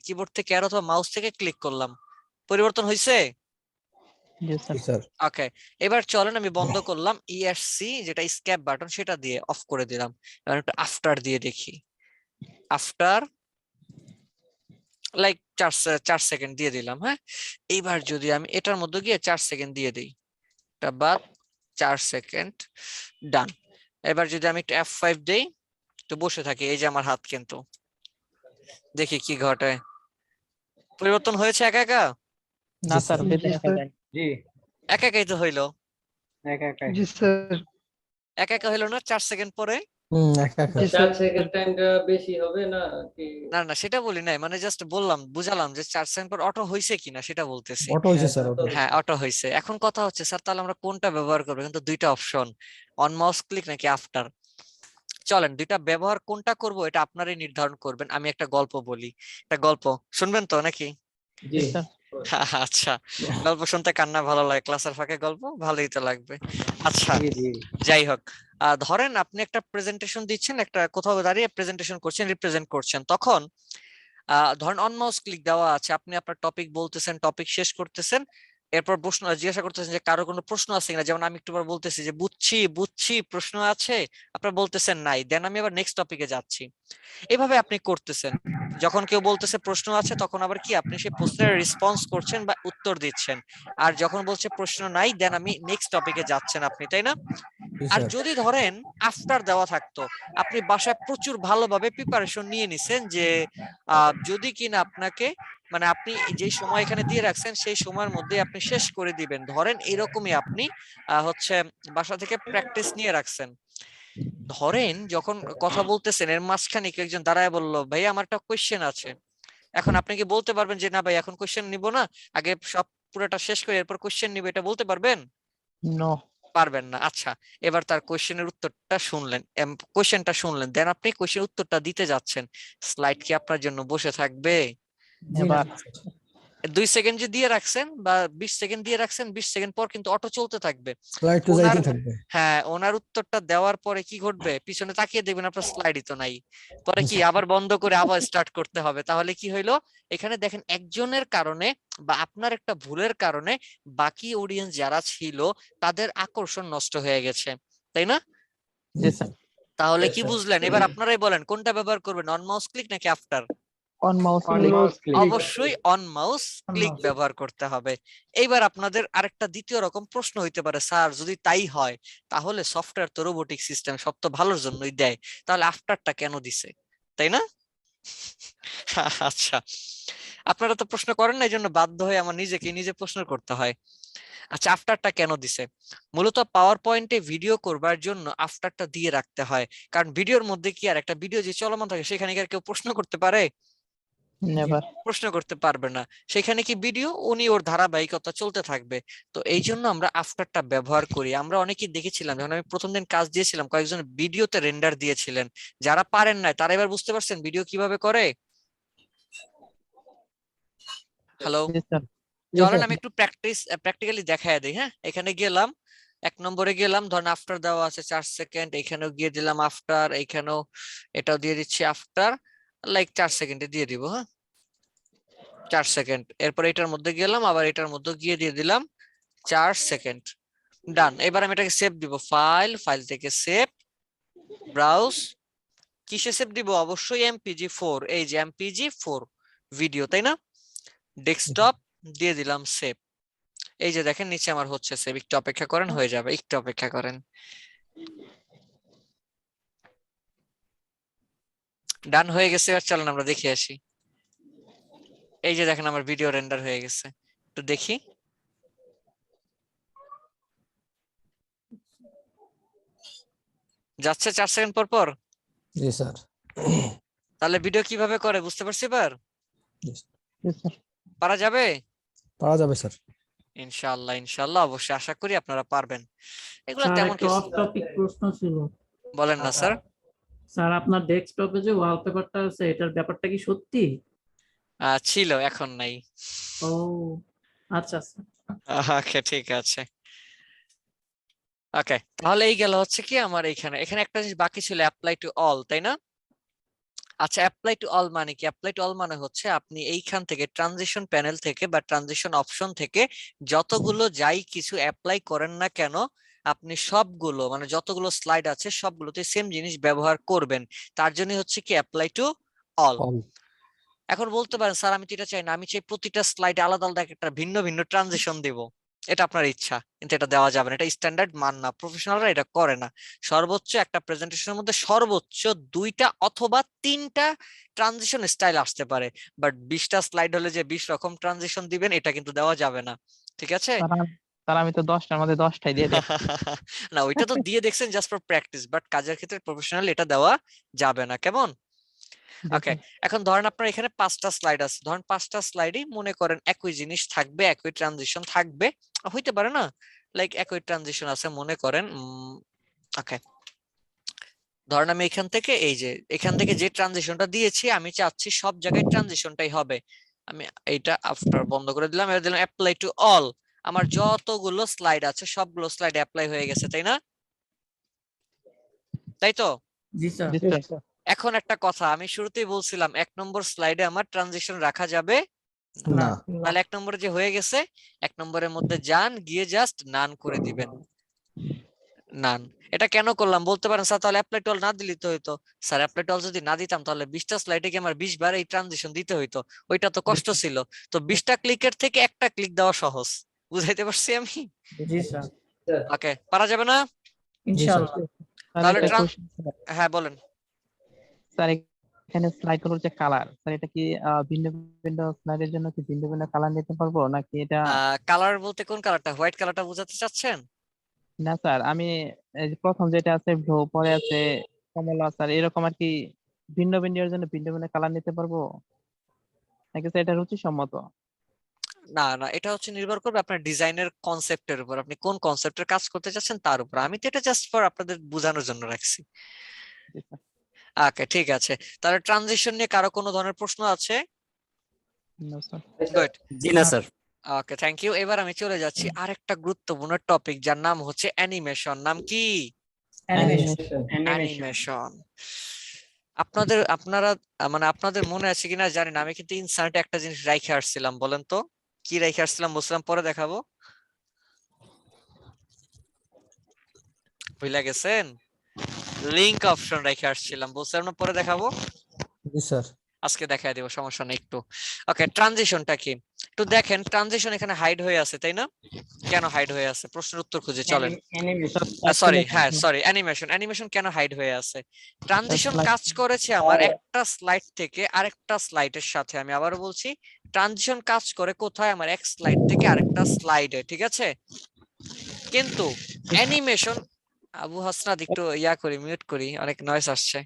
কিবোর্ড থেকে অ্যারো অথবা মাউস থেকে ক্লিক করলাম, পরিবর্তন হয়েছে? জি স্যার। Yes, sir. ওকে, এবার চলেন আমি বন্ধ করলাম ESC যেটা স্কেপ বাটন, সেটা দিয়ে অফ করে দিলাম। এবার একটু আফটার দিয়ে দেখি। আফটার লাইক 4 সেকেন্ড দিয়ে দিলাম। হ্যাঁ, এইবার যদি আমি এটার মধ্যে গিয়ে 4 সেকেন্ড দিয়ে দিই, এটা বাদ 4 সেকেন্ড, ডান। এবার যদি আমি একটু F5 দেই, তো বসে থাকি, এই যে আমার হাত, কিন্তু দেখি কি ঘটে। পরিবর্তন হয়েছে একা একা? না স্যার, জি, বেঁধে রাখা স্যার। যায়। একা একাই তো হইলো। জি স্যার। একা একা হইলো না 4 সেকেন্ড পরে? একা একা। জি স্যার। না না, সেটা বলি নাই, মানে জাস্ট বললাম, বুঝালাম যে 4 সেকেন্ড পর অটো হয়েছে কিনা সেটা বলতেছি। অটো হয়েছে স্যার, অটো। হ্যাঁ, অটো হয়েছে। এখন কথা হচ্ছে স্যার তাহলে আমরা কোনটা ব্যবহার করবো? কিন্তু দুইটা অপশন, অন মাউস ক্লিক নাকি আফটার। চলেন দুইটা ব্যবহার কোনটা করব এটা আপনারাই নির্ধারণ করবেন। আমি একটা গল্প বলি, একটা গল্প শুনবেন তো নাকি? জি স্যার। আচ্ছা, গল্প শুনতে কান্না ভালো লাগে, ক্লাসের ফাঁকে গল্প ভালোই তো লাগবে। আচ্ছা, যাই হোক, ধরেন আপনি একটা প্রেজেন্টেশন দিচ্ছেন, একটা কোথাও দাঁড়িয়ে প্রেজেন্টেশন করছেন, রিপ্রেজেন্ট করছেন, তখন ধরেন অন মাউস ক্লিক দেওয়া আছে, আপনি আপনার টপিক বলতেছেন, টপিক শেষ করতেছেন, এরপর প্রশ্ন জিজ্ঞাসা করতেছেন যে কারো কোনো প্রশ্ন আছে কিনা। যেমন আমি একটু পর বলতেছি যে বুঝছি বুঝছি, প্রশ্ন আছে? আপনারা বলতেছেন নাই, দেন আমি আবার নেক্সট টপিকে যাচ্ছি। এভাবে আপনি করতেছেন। যখন কেউ বলতেছে প্রশ্ন আছে, তখন আবার কি আপনি সেই প্রশ্নের রেসপন্স করছেন বা উত্তর দিচ্ছেন। আর যখন বলছে প্রশ্ন নাই, দেন আমি নেক্সট টপিকে যাচ্ছেন আপনি, তাই না? জি আর স্যার। যদি ধরেন আফটার দেওয়া থাকতো, আপনি বাসায় প্রচুর ভালোভাবে প্রিপারেশন নিয়ে নিছেন যে যদি কিনা আপনাকে, মানে আপনি যে সময় এখানে দিয়ে রাখছেন সেই সময়ের মধ্যে আপনি শেষ করে দিবেন, ধরেন এরকমই আপনি হচ্ছে বাসা থেকে প্র্যাকটিস নিয়ে রাখছেন। ধরেন যখন কথা বলতেছেন এর মাঝখানে কেউ একজন দাঁড়ায় বললো ভাই আমার একটা কোয়েশ্চেন আছে, এখন আপনি কি বলতে পারবেন যে না ভাই এখন কোয়েশ্চেন নিব না, আগে সব পুরোটা শেষ করে এরপর কোয়েশ্চেন নিব, এটা বলতে পারবেন? নো। পারবেন না। আচ্ছা, এবার তার কোয়েশ্চেনের উত্তরটা শুনলেন, কোয়েশ্চেনটা শুনলেন, দেন আপনি কোয়েশ্চেনের উত্তরটা দিতে যাচ্ছেন, স্লাইড কি আপনার জন্য বসে থাকবে? জি না, এবার 2 সেকেন্ড যে দিয়ে রাখছেন বা 20 সেকেন্ড দিয়ে রাখছেন, 20 সেকেন্ড পর কিন্তু অটো চলতে থাকবে। স্লাইড তো ওনার যাইতে থাকবে। হ্যাঁ, ওনার উত্তরটা দেওয়ার পরে কি ঘটবে? পিছনে তাকিয়ে দেখবেন আপনার স্লাইডই তো নাই, পরে কি আবার বন্ধ করে আবার স্টার্ট করতে হবে। তাহলে কি হইলো? এখানে দেখেন একজনের কারণে বা আপনার একটা ভুলের কারণে বাকি অডিয়েন্স যারা ছিল তাদের আকর্ষণ নষ্ট হয়ে গেছে, তাই না? জি স্যার। তাহলে কি বুঝলেন? এবার আপনারাই বলেন কোনটা ব্যবহার করবেন, অন মাউস ক্লিক নাকি after? On mouse On click. mouse click. অবশ্যই অন মাউস ক্লিক mouse. ব্যবহার করতে হবে। এইবার আপনাদের আরেকটা দ্বিতীয় রকম প্রশ্ন হইতে পারে, স্যার যদি তাই হয় তাহলে সফটওয়্যার তো রোবোটিক সিস্টেম সব তো ভালোর জন্যই দেয়, তাহলে আফটারটা কেন দিছে, তাই না? আচ্ছা, আপনারা তো প্রশ্ন করেন না, এই জন্য বাধ্য হয়ে আমার নিজেকে নিজে প্রশ্ন করতে হয়। আচ্ছা, আফটারটা কেন দিছে? মূলত পাওয়ার পয়েন্টে ভিডিও করবার জন্য আফটারটা দিয়ে রাখতে হয়, কারণ ভিডিওর মধ্যে কি আর একটা ভিডিও যে চলমান থাকে সেখানে কি আর কেউ প্রশ্ন করতে পারে? নেভার। প্রশ্ন করতে পারবে না। সেখানে কি ভিডিও উনি ওর ধারাবাহিকতা চলতে থাকবে। তো এই জন্য আমরা আফটারটা ব্যবহার করি। আমরা অনেকেই দেখেছিলাম, যখন আমি প্রথম দিন কাজ দিয়েছিলাম কয়েকজন ভিডিওতে রেন্ডার দিয়েছিলেন, যারা পারেন নাই তারা এবার বুঝতে পারছেন ভিডিও কিভাবে করে। হ্যালো, জি স্যার। চলেন আমি একটু প্র্যাকটিক্যালি দেখায় দিই। হ্যাঁ, এখানে গেলাম, 1 নম্বরে গেলাম, ধরেন আফটার দেওয়া আছে 4 সেকেন্ড, এখানেও গিয়ে দিলাম আফটার, এখানেও এটাও দিয়ে দিচ্ছি আফটার, লাইক 4 সেকেন্ডে দিয়ে দিব। হ্যাঁ, 4 সেকেন্ড। এরপর এটার মধ্যে গেলাম, আবার এটার মধ্যে গিয়ে দিয়ে দিলাম 4 সেকেন্ড, ডান। এবার আমি এটাকে সেভ দিব, ফাইল থেকে সেভ, ব্রাউজ, কিসে সেভ দিব? অবশ্যই MPG4, এই যে MPG4 ভিডিও, তাই না? ডেস্কটপ দিয়ে দিলাম সেভ। এই যে দেখেন নিচে আমার হচ্ছে সেভ। একটু অপেক্ষা করেন, হয়ে যাবে, একটু অপেক্ষা করেন। ডান হয়ে গেছে। আর চলেন আমরা দেখে আসি। এই যে দেখেন আমার ভিডিও রেন্ডার হয়ে গেছে, একটু দেখি। যাচ্ছে 4 সেকেন্ড পর পর। জি স্যার। তাহলে ভিডিও কিভাবে করে বুঝতে পারছি এবার? Yes, Yes, sir. পারা যাবে পারা যাবে স্যার। ইনশাআল্লাহ, ইনশাআল্লাহ, অবশ্যই আশা করি আপনারা পারবেন। এগুলো স্যার তেমন একটা কিছু। অফ টপিক প্রশ্ন ছিল। বলেন না স্যার। স্যার আপনার ডেস্কটপে যে ওয়ালপেপারটা আছে এটার ব্যাপারটা কি সত্যি? ছিল, এখন নাই। ও আচ্ছা স্যার। ওকে, ঠিক আছে। ওকে, তাহলে এই গেল হচ্ছে কি আমার এখানে একটা জিনিস বাকি ছিল, অ্যাপ্লাই টু অল, তাই না? আচ্ছা, অ্যাপ্লাই টু অল মানে কি? অ্যাপ্লাই টু অল মানে হচ্ছে আপনি এইখান থেকে ট্রানজিশন প্যানেল থেকে বা ট্রানজিশন অপশন থেকে যতগুলো যাই কিছু অ্যাপ্লাই করেন না কেন, আপনি সবগুলো মানে যতগুলো স্লাইড আছে সবগুলোতে সেম জিনিস ব্যবহার করবেন। তার জন্য হচ্ছে কি অ্যাপ্লাই টু অল। All. এখন বলতে পারেন স্যার আমি তো এটা চাই না, আমি চাই প্রতিটা স্লাইডে আলাদা আলাদা একটা ভিন্ন ভিন্ন ট্রানজিশন দিব। এটা আপনার ইচ্ছা, কিন্তু এটা দেওয়া যাবে না, এটা স্ট্যান্ডার্ড মান না, প্রফেশনালরা এটা করে না। সর্বোচ্চ একটা প্রেজেন্টেশনের মধ্যে সর্বোচ্চ 2টা অথবা 3টা ট্রানজিশন স্টাইল আসতে পারে, বাট 20টা স্লাইড হলে যে 20 রকম ট্রানজিশন দিবেন এটা কিন্তু দেওয়া যাবে না, ঠিক আছে? স্যার আমি তো 10টার মধ্যে 10টাই দিয়ে দিই। না, ওইটা তো দিয়ে দেখছেন জাস্ট ফর প্র্যাকটিস, বাট কাজের ক্ষেত্রে প্রফেশনাল এটা দেওয়া যাবে না, কেমন? ওকে, এখন ধরেন আপনার এখানে 5টা স্লাইড আছে, ধরেন 5টা স্লাইডই মনে করেন একই জিনিস থাকবে, একই ট্রানজিশন থাকবে, হইতে পারে না, লাইক একই ট্রানজিশন আছে মনে করেন। ওকে, ধরেন আমি এখান থেকে এখান থেকে যে ট্রানজিশনটা দিয়েছি আমি চাচ্ছি সব জায়গায় ট্রানজিশনটাই হবে। আমি এইটা আফটার বন্ধ করে দিলাম, এবার দিলাম অ্যাপ্লাই টু অল। আমার যতগুলো স্লাইড আছে সবগুলো স্লাইড অ্যাপ্লাই হয়ে গেছে, তাই না? তাই তো? জি স্যার। Yes, sir. এখন একটা কথা, আমি শুরুতেই বলছিলাম 1 নম্বর স্লাইডে আমার ট্রানজিশন রাখা যাবে না। তাহলে 1 নম্বরে যে হয়ে গেছে 1 নম্বরের মধ্যে যান, গিয়ে জাস্ট নান করে দিবেন, নান। এটা কেন করলাম বলতে পারেন স্যার, তাহলে অ্যাপ্লাই টু অল না দিলে তো হইতো। স্যার অ্যাপ্লাই টু অল যদি না দিতাম তাহলে 20টা স্লাইডে কি আমার 20 বার এই ট্রানজিশন দিতে হইতো, ওইটা তো কষ্ট ছিল। তো 20টা ক্লিকের থেকে একটা ক্লিক দেওয়া সহজ, বুঝাইতে পারছি আমি? জি স্যার। ওকে, পারা যাবে না? ইনশাআল্লাহ। স্যার তাহলে একটা question, হ্যাঁ বলেন। স্যার এখানে স্লাইড গুলোর যে কালার, স্যার এটা কি ভিন্ন ভিন্ন স্লাইডের জন্য কি ভিন্ন ভিন্ন কালার নিতে পারবো নাকি এটা? কালার বলতে কোন কালারটা? হোয়াইট কালারটা বোঝাতে চাচ্ছেন? না স্যার, আমি এই যে প্রথম যেটা আছে ব্লু, পরে আছে কমলা, স্যার এরকম আর কি ভিন্ন ভিন্ন এর জন্য ভিন্ন ভিন্ন কালার নিতে পারবো নাকি স্যার এটা রুচিসম্মত? না না, এটা হচ্ছে নির্ভর করবে আপনার ডিজাইনের কনসেপ্টের উপর, আপনি কোন কনসেপ্টের কাজ করতে চাচ্ছেন তার উপর। আমি তো এটা জাস্ট ফর আপনাদের বোঝানোর জন্য রাখছি। জি স্যার। ওকে, ঠিক আছে। তাহলে ট্রানজিশন নিয়ে কারো কোনো ধরনের প্রশ্ন আছে? No, sir. গুড। জি না স্যার। Okay, thank you. এবার আমি চলে যাচ্ছি আরেকটা গুরুত্বপূর্ণ টপিক, যার নাম হচ্ছে অ্যানিমেশন। নাম কি? অ্যানিমেশন। আপনাদের মনে আছে কিনা জানি না, আমি কিন্তু ইনসার্টে একটা জিনিস রাইখে আসছিলাম, বলেন তো কি রাইখে আসছিলাম? বলছিলাম পরে দেখাবো, ভুলে গেছেন? লিংক অপশন রাইখে আসছিলাম, বলছিলাম না পরে দেখাবো। জি স্যার। আজকে দেখাই দেবো, সমস্যা নেই একটু। ওকে, ট্রানজিশনটা কি একটু দেখেন। ট্রানজিশন এখানে হাইড হয়ে আছে, তাই না? কেন হাইড হয়ে আছে? প্রশ্নের উত্তর খুঁজে চলেন। সরি, অ্যানিমেশন কেন হাইড হয়ে আছে? ট্রানজিশন কাজ করেছে আমার একটা স্লাইড থেকে আরেকটা স্লাইডের সাথে। আমি আবারও বলছি, ট্রানজিশন কাজ করে কোথায়? আমার এক স্লাইড থেকে আরেকটা স্লাইডে, ঠিক আছে? কিন্তু অ্যানিমেশন, আবু হাসনাত একটু করি, মিউট করি, অনেক নয়েজ আসছে।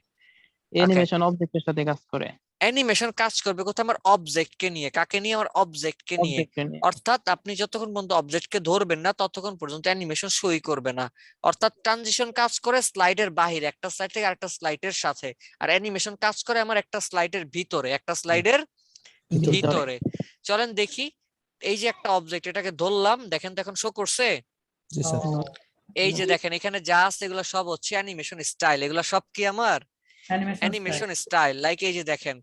অ্যানিমেশন অবজেক্টের সাথে কাজ করে। অ্যানিমেশন কাজ করবে কোথায়? আমার অবজেক্টকে নিয়ে। কাকে নিয়ে? আমার অবজেক্টকে নিয়ে। অবজেক্টের নিয়ে। অর্থাৎ আপনি যতক্ষণ পর্যন্ত অবজেক্টকে ধরবেন না ততক্ষণ পর্যন্ত অ্যানিমেশন সই করবে না। অর্থাৎ ট্রানজিশন কাজ করে স্লাইডের বাহিরে, একটা স্লাইড থেকে আরেকটা স্লাইডের সাথে, আর অ্যানিমেশন কাজ করে আমার একটা স্লাইডের ভিতরে, একটা স্লাইডের ভিতরে। চলেন দেখি। এই যে একটা অবজেক্ট, এটাকে ধরলাম, দেখেন তো এখন শো করছে? জি স্যার। এই যে দেখেন এখানে যা আছে এগুলো সব হচ্ছে অ্যানিমেশন স্টাইল। এগুলো সব কি আমার অ্যানিমেশন স্টাইল। লাইক এই যে দেখেন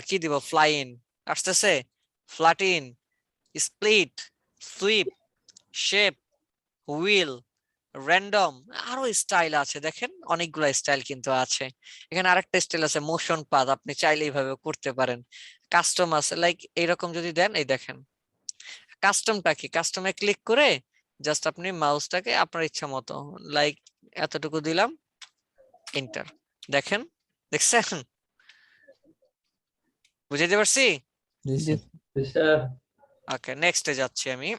কি দিব? ফ্লাইন আসতেছে, float in, split, sweep, shape, wheel, random, আরো স্টাইল আছে, দেখেন অনেকগুলো স্টাইল কিন্তু আছে। এখানে আরেকটা স্টাইল আছে মোশন পাথ, আপনি চাইলে এইভাবে করতে পারেন। কাস্টম আছে, লাইক এইরকম যদি দেন, এই দেখেন কাস্টমটা কি, কাস্টমে ক্লিক করে জাস্ট আপনি মাউসটাকে আপনার ইচ্ছা মতো লাইক এতটুকু দিলাম, এন্টার, দেখেন, দেখছেন? বুঝাইতে পারছি? জি স্যার ওকে, নেক্সটে যাচ্ছি আমি।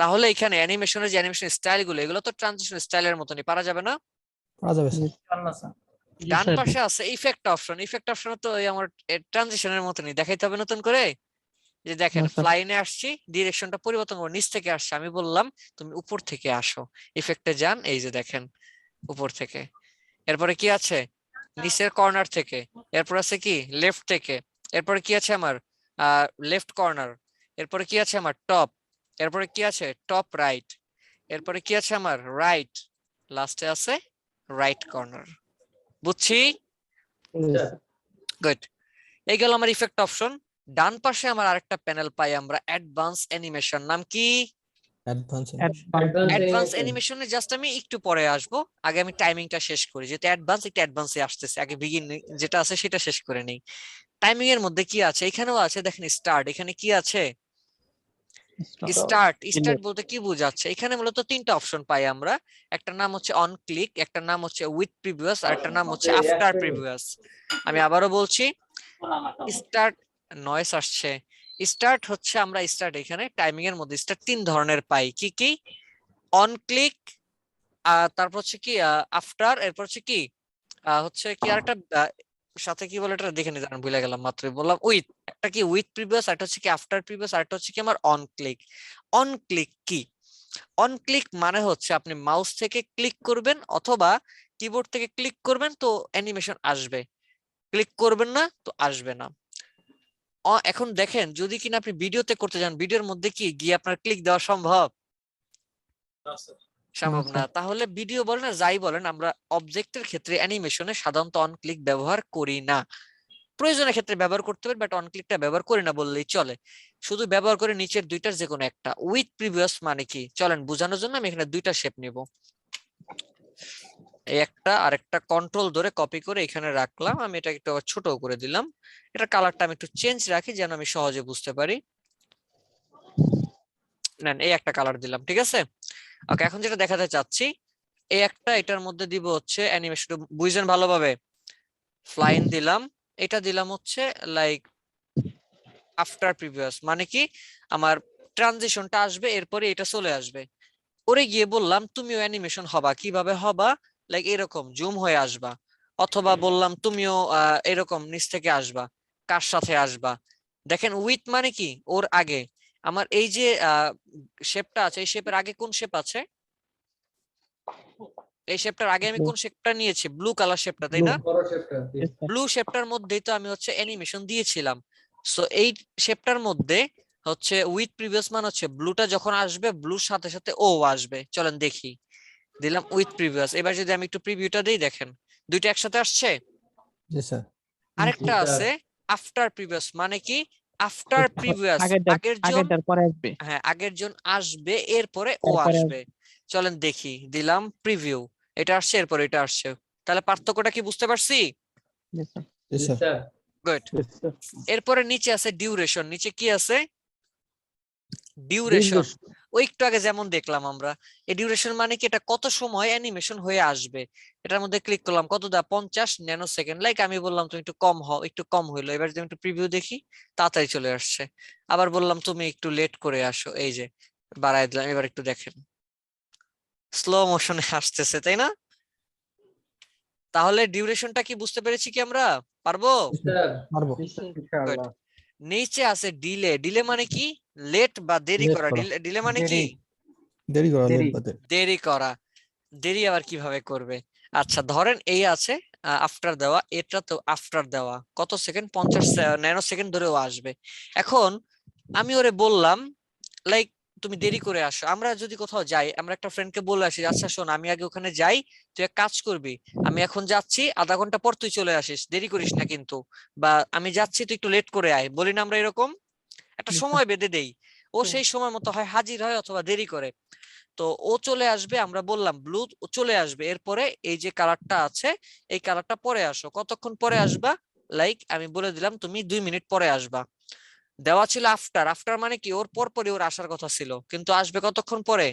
তাহলে এখানে অ্যানিমেশনের যে অ্যানিমেশন স্টাইল গুলো, এগুলো তো ট্রানজিশন স্টাইলের মতনই, পারা যাবে না? পারা যাবে স্যার ডান পাশে আছে ইফেক্ট অপশন, ইফেক্ট অপশন তো এই আমার ট্রানজিশনের মতনই, দেখাইতে হবে নতুন করে। যে দেখেন না, স্যার। ফ্লাইনে আসছি, ডিরেকশনটা পরিবর্তন করে নিচ থেকে আসছে, আমি বললাম তুমি উপর থেকে আসো, ইফেক্টে যান, এই যে দেখেন উপর থেকে। এরপরে কি আছে, নিচের কর্নার থেকে। এরপর আছে কি লেফট থেকে। এরপরে কি আছে আমার লেফট কর্নার। এরপরে কি আছে আমার টপ। এরপরে কি আছে টপ রাইট। এরপরে কি আছে আমার রাইট। লাস্টে আছে রাইট কর্নার। বুঝছি? গুড। এই গেল আমার ইফেক্ট অপশন। ডান পাশে আমার আরেকটা প্যানেল পাই আমরা, অ্যাডভান্স অ্যানিমেশন। নাম কি? অ্যাডভান্স অ্যানিমেশনে জাস্ট আমি একটু পরে আসবো, আগে আমি টাইমিংটা শেষ করি, যেহেতু অ্যাডভান্স একটু অ্যাডভান্সে আসতেছে, আগে বিগিন যেটা আছে সেটা শেষ করে নেই। টাইমিং এর মধ্যে কি আছে, এখানেও আছে দেখেন স্টার্ট। এখানে কি আছে স্টার্ট। স্টার্ট বলতে কি বোঝাচ্ছে, এখানে মূলত তিনটা অপশন পাই আমরা। একটা নাম হচ্ছে অন ক্লিক, একটা নাম হচ্ছে উইথ প্রিভিয়াস, আর একটা নাম হচ্ছে আফটার প্রিভিয়াস। আমি আবারও বলছি, স্টার্ট, নয়েস আসছে। স্টার্ট হচ্ছে আমরা স্টার্ট এখানে টাইমিং এর মধ্যে স্টার্ট তিন ধরনের পাই, কি কি? অন ক্লিক, তারপর হচ্ছে কি আফটার, এরপর হচ্ছে কি হচ্ছে কি আরেকটা সাথে কি বলে এটা দেখে নিতে ভুলে গেলাম, মাত্রই বললাম উইথ। একটা কি উইথ প্রিভিয়াস, একটা হচ্ছে কি আফটার প্রিভিয়াস, আরেকটা হচ্ছে কি আমার অন ক্লিক। অন ক্লিক কি? অন ক্লিক মানে হচ্ছে আপনি মাউস থেকে ক্লিক করবেন অথবা কিবোর্ড থেকে ক্লিক করবেন তো অ্যানিমেশন আসবে, ক্লিক করবেন না তো আসবে না। এখন দেখেন যদি কিনা আপনি ভিডিওতে করতে যান, ভিডিওর মধ্যে কি গিয়ে আপনার ক্লিক দেওয়া সম্ভব? সম্ভব না। তাহলে ভিডিও বলেন না যাই বলেন, আমরা অবজেক্টের ক্ষেত্রে অ্যানিমেশনে সাধারণত অন ক্লিক ব্যবহার করি না। প্রয়োজনের ক্ষেত্রে ব্যবহার করতে পারি, বাট অন ক্লিকটা ব্যবহার করি না বললেই চলে। শুধু ব্যবহার করে নিচের দুইটার যে কোনো একটা। উইথ প্রিভিয়াস মানে কি চলেন বোঝানোর জন্য আমি এখানে দুইটা শেপ নিব। এই একটা আর একটা কন্ট্রোল ধরে কপি করে এখানে রাখলাম, আমি এটা একটু ছোট করে দিলাম। এটা কালারটা আমি একটু চেঞ্জ রাখি যেন আমি সহজে বুঝতে পারি। নেন এই একটা কালার দিলাম, ঠিক আছে। ওকে, এখন যেটা দেখাতে চাচ্ছি, এই একটা এটার মধ্যে দিব হচ্ছে অ্যানিমেশন, বুঝছেন ভালোভাবে। ফ্লাইন দিলাম, এটা দিলাম হচ্ছে লাইক আফটার প্রিভিয়াস, মানে কি আমার ট্রানজিশনটা আসবে এরপরে এটা চলে আসবে। ওরে গিয়ে বললাম তুমিও অ্যানিমেশন হবা, কিভাবে হবা, লাইক এরকম জুম হয়ে আসবা, অথবা বললাম তুমিও এরকম নিচ থেকে আসবা, কার সাথে আসবা। দেখেন উইথ মানে কি ওর আগে আমার এই যে শেপটা আছে, এই শেপের আগে কোন শেপ আছে? এই শেপটার আগে আমি কোন শেপটা নিয়েছি? ব্লু কালার শেপটা, তাই না? ব্লু শেপটার মধ্যেই তো আমি হচ্ছে অ্যানিমেশন দিয়েছিলাম। সো এই শেপটার মধ্যে হচ্ছে উইথ প্রিভিয়াস মান হচ্ছে ব্লুটা যখন আসবে ব্লুর সাথে সাথে ও আসবে। চলেন দেখি, দিলাম উইথ প্রিভিয়াস। এবার যদি আমি একটু প্রিভিউটা দেই, দেখেন দুইটা একসাথে আসছে। জি স্যার আরেকটা আছে আফটার প্রিভিয়াস, মানে কি আফটার প্রিভিয়াস আগের জন, আগেরটার পরে আসবে। হ্যাঁ আগের জন আসবে এরপরে ও আসবে। চলেন দেখি, দিলাম প্রিভিউ, এটা আসছে এরপরে এটা আসছে। তাহলে পার্থক্যটা কি বুঝতে পারছি? জি স্যার গুড। এরপরে নিচে আছে ডিউরেশন। নিচে কি আছে? ডিউরেশন। ওই একটু আগে যেমন দেখলাম আমরা, এই ডিউরেশন মানে কি এটা কত সময় অ্যানিমেশন হয়ে আসবে। এটার মধ্যে ক্লিক করলাম, কত দা 50 ন্যানো সেকেন্ড, লাইক আমি বললাম তুমি একটু কম হও, একটু কম হইলো। এবার যদি একটু প্রিভিউ দেখি, তাড়াতাড়ি চলে আসছে। আবার বললাম তুমি একটু লেট করে আসো, এই যে বাড়ায় দিলাম। এবার একটু দেখেন স্লো মোশনে আসতেছে, তাই না? তাহলে ডিউরেশনটা কি বুঝতে পেরেছি কি আমরা? পারবো? পারবো ইনশাআল্লাহ। নিচে আছে ডিলে। ডিলে মানে কি লেট বা দেরি Late করা। করা। ডিলে মানে কি দেরি করা দেরি। late বা দেরি। দেরি করা। দেরি আবার কিভাবে করবে? আচ্ছা ধরেন এই আছে আফটার দেওয়া, এটা তো আফটার দেওয়া কত সেকেন্ড, 50 ন্যানো সেকেন্ড ধরেও আসবে। এখন আমি ওরে বললাম লাইক তুমি দেরি করে আসো। আমরা যদি কোথাও যাই, আমরা একটা ফ্রেন্ডকে বলে আসি আচ্ছা শোন আমি আগে ওখানে যাই, তুই এক কাজ করবি, আমি এখন যাচ্ছি, আধা ঘন্টা পর তুই চলে আসিস, দেরি করিস না কিন্তু, বা আমি যাচ্ছি তুই একটু লেট করে আয়, বলি না আমরা এরকম একটা সময় বেঁধে দেই। ও সেই সময় মতো হয় হাজির হয় অথবা দেরি করে। তো ও চলে আসবে, আমরা বললাম ব্লু চলে আসবে, এরপরে এই যে কালারটা আছে এই কালারটা পরে আসো। কতক্ষণ পরে আসবা? লাইক আমি বলে দিলাম তুমি 2 মিনিট পরে আসবা। দেওয়া ছিল আফটার, আফটার মানে কি ওর পরপরই ওর আসার কথা ছিল, কিন্তু আসবে কতক্ষণ পরে?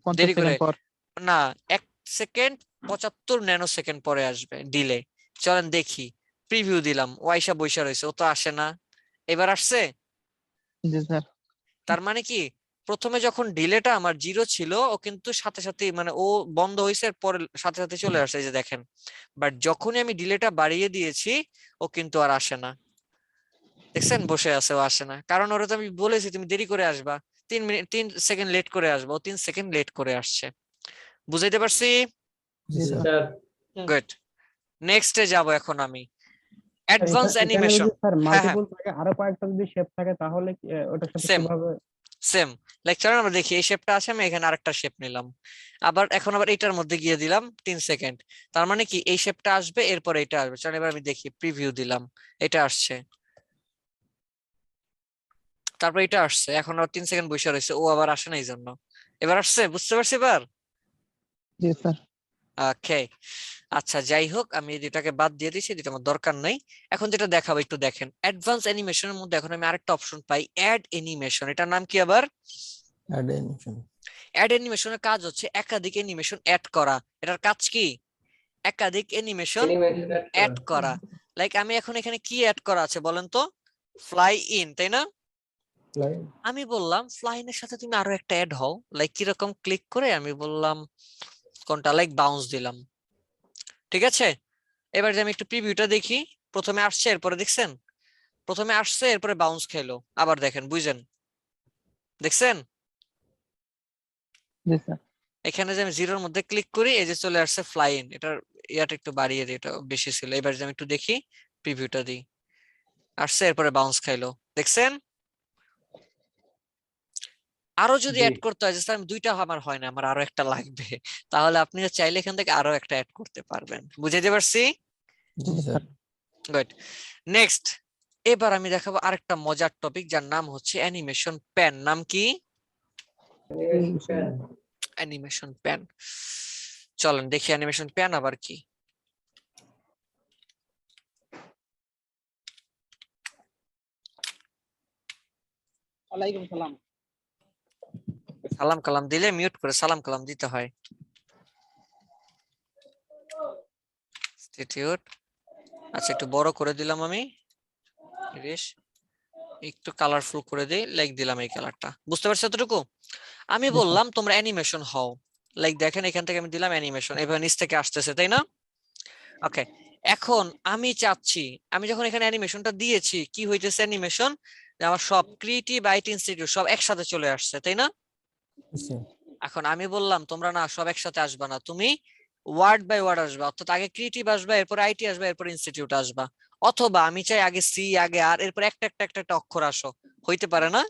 50 দেরি করে সেকেন্ড পর। না, 1 সেকেন্ড 75 ন্যানো সেকেন্ড পরে আসবে ডিলে। চলেন দেখি, প্রিভিউ দিলাম, ও আইসা বইসা রয়েছে, ও তো আসে না। এবার আসছে? জি স্যার। তার মানে কি প্রথমে যখন ডিলেটা আমার 0 ছিল ও কিন্তু সাথে সাথে মানে ও বন্ধ হয়েছে পরে সাথে সাথে চলে আসছে, এই যে দেখেন। বাট যখনই আমি ডিলেটা বাড়িয়ে দিয়েছি ও কিন্তু আর আসে না, দেখছেন বসে আছে, ও আসে না। কারণ ওরা তো আমি বলেছি তুমি দেরি করে আসবা, 3 মিনিট 3 সেকেন্ড লেট করে আসবা, ও 3 সেকেন্ড লেট করে আসছে। বুঝাইতে পারছি? জি স্যার। Sir good. নেক্সটে যাব এখন আমি, অ্যাডভান্স অ্যানিমেশন। স্যার হ্যাঁ হ্যাঁ মাল্টিপল থাকে, আরো কয়েকটা যদি শেপ থাকে তাহলে ওটার সাথে সেম কিভাবে? সেম লেকচারে আমরা দেখি এই শেপটা আছে, আমি এখানে আরেকটা শেপ নিলাম, আবার এখন আবার এটার মধ্যে গিয়ে দিলাম 3 সেকেন্ড। তার মানে কি এই শেপটা আসবে এরপরে এটা আসবে। চলো এবার আমি দেখি, প্রিভিউ দিলাম, এটা আসছে, তারপর এটা আসছে, এখন আর 3 সেকেন্ড বসে রয়েছে, ও আবার আসে না এই জন্য। এবার আসছে, বুঝতে পারছি এবার? জি স্যার। ওকে, আচ্ছা যাই হোক, আমি এই দুটাকে বাদ দিয়ে দিয়েছি, দুটো আমার দরকার নাই। এখন যেটা দেখাবো একটু দেখেন, অ্যাডভান্স অ্যানিমেশনের মধ্যে এখন আমি আরেকটা অপশন পাই, অ্যাড অ্যানিমেশন। এটার নাম কি আবার? Add animation. অ্যাড অ্যানিমেশনের কাজ হচ্ছে একাধিক অ্যানিমেশন অ্যাড করা। এটার কাজ কি? একাধিক অ্যানিমেশন অ্যাড করা। লাইক আমি এখন এখানে কি অ্যাড করা আছে বলেন তো? ফ্লাই ইন, তাই না? আমি বললাম ফ্লাই ইনের সাথে তুমি আরো একটা অ্যাড হও, লাইক কিরকম, ক্লিক করে আমি বললাম কোনটা, লাইক বাউন্স দিলাম, ঠিক আছে। এবার যে আমি একটু প্রিভিউটা দেখি, প্রথমে আসছে এরপরে দেখছেন, প্রথমে আসছে এরপরে বাউন্স খেলো, আবার দেখেন, বুঝছেন? দেখছেন জি স্যার। এখানে যে আমি জিরোর মধ্যে ক্লিক করি, এই যে চলে আসছে ফ্লাই ইন। এটার ইয়াটা একটু বাড়িয়ে দিই, এটা বেশি ছিল। এবার যে আমি একটু দেখি, প্রিভিউটা দিই, আসছে এরপরে বাউন্স খাইলো, দেখছেন? আরো যদি অ্যাড করতে হয়, যে স্যার আমি 2টা আমার হয় না, আমার আরো একটা লাগবে, তাহলে আপনি চাইলে এখান থেকে আরো একটা অ্যাড করতে পারবেন। বুঝাইতে পারছি? জি স্যার। গুড। নেক্সট, এবার আমি দেখাবো আরেকটা মজার টপিক, যার নাম হচ্ছে অ্যানিমেশন প্যান। নাম কি? Animation pane. চলেন দেখি অ্যানিমেশন প্যান আবার কি। ওয়ালাইকুম সালাম। সালাম কালাম দিলে মিউট করে সালাম কালাম দিতে হয়। ইনস্টিটিউট, আচ্ছা একটু বড় করে দিলাম আমি, একটু কালারফুল করে দিই, লাইক দিলাম এই কালারটা। বুঝতে পারছো এতটুকু? আমি বললাম তোমরা অ্যানিমেশন হও, লাইক দেখেন এখান থেকে আমি দিলাম অ্যানিমেশন, এবার নিচ থেকে আসতেছে, তাই না? ওকে, এখন আমি চাচ্ছি, আমি যখন এখানে অ্যানিমেশনটা দিয়েছি কি হইতেছে, অ্যানিমেশন আমার সব ক্রিয়েটিভ আইটি ইনস্টিটিউট সব একসাথে চলে আসছে, তাই না? জি স্যার। এখন আমি বললাম তোমরা না সব একসাথে আসবা না, তুমি ওয়ার্ড বাই ওয়ার্ড আসবা, অর্থাৎ আগে ক্রিয়েটিভ আসবা, এরপর আইটি আসবা, এরপর ইনস্টিটিউট আসবা। অথবা আমি চাই আগে সি, আগে আর, এরপর একটা একটা একটা একটা অক্ষর আসো, হইতে পারে না?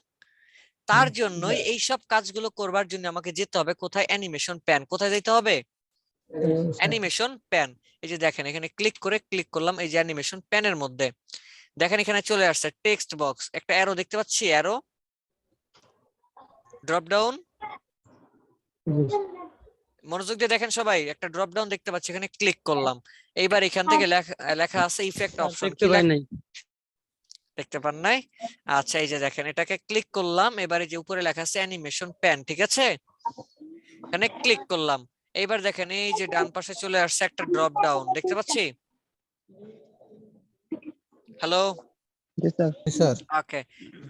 তার জন্যই এই সব কাজগুলো করবার জন্য আমাকে যেতে হবে কোথায়? Animation pane. কোথায় যেতে হবে? Animation pane. এই যে দেখেন এখানে ক্লিক করলাম, এই যে অ্যানিমেশন প্যানের মধ্যে দেখেন এখানে চলে আসছে টেক্সট বক্স, একটা অ্যারো দেখতে পাচ্ছি, অ্যারো ড্রপ ডাউন, মনোযোগ দিয়ে দেখেন সবাই, একটা ড্রপ ডাউন দেখতে পাচ্ছি, এখানে ক্লিক করলাম। এইবার এখান থেকে লেখা আছে ইফেক্ট অপশন। কি দেখতে পান নাই? আচ্ছা এই যে দেখেন এটাকে ক্লিক করলাম, এবারে যে উপরে লেখা আছে অ্যানিমেশন প্যান, ঠিক আছে, এখানে ক্লিক করলাম। এইবার দেখেন এই যে ডান পাশে চলে আসছে একটা ড্রপ ডাউন, দেখতে পাচ্ছি। হ্যালো, জি স্যার। জি স্যার। ওকে,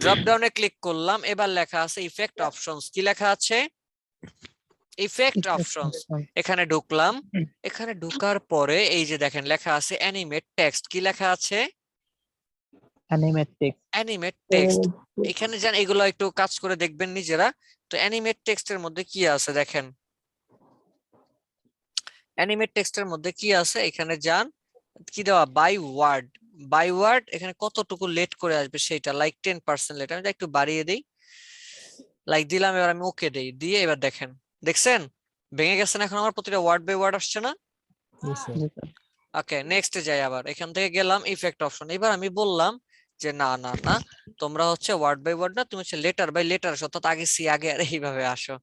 ড্রপ ডাউনে ক্লিক করলাম, এবার লেখা আছে ইফেক্ট অপশনস। কি লেখা আছে? Effect options. এখানে ঢুকলাম, এখানে ঢোকার পরে এই যে দেখেন লেখা আছে অ্যানিমেট টেক্সট। কি লেখা আছে? Animate text. Animate text. এখানে যান, এগুলো একটু কাজ করে দেখবেন নিজেরা। তো অ্যানিমেট টেক্সটের মধ্যে কি আছে দেখেন, অ্যানিমেট টেক্সটের মধ্যে কি আছে এখানে যান, কি দেওয়া? By word. বাই ওয়ার্ড এখানে কতটুকু লেট করে আসবে সেটা, লাইক 10% লেট। আমি একটু বাড়িয়ে দেই, লাইক দিলাম, এবার আমি ওকে দেই, দিয়ে এবার দেখেন, দেখছেন ভেঙে গেছে না? এখন আমার প্রতিটা ওয়ার্ড বাই ওয়ার্ড আসছে না? জি স্যার। জি স্যার। ওকে, নেক্সটে যাই, আবার এখান থেকে গেলাম ইফেক্ট অপশন। এবার আমি বললাম যে না না না, তোমরা হচ্ছে ওয়ার্ড বাই ওয়ার্ড না, তুমি হচ্ছে লেটার বাই লেটার আসো, অর্থাৎ আগে সি আগে আর এইভাবে আসো।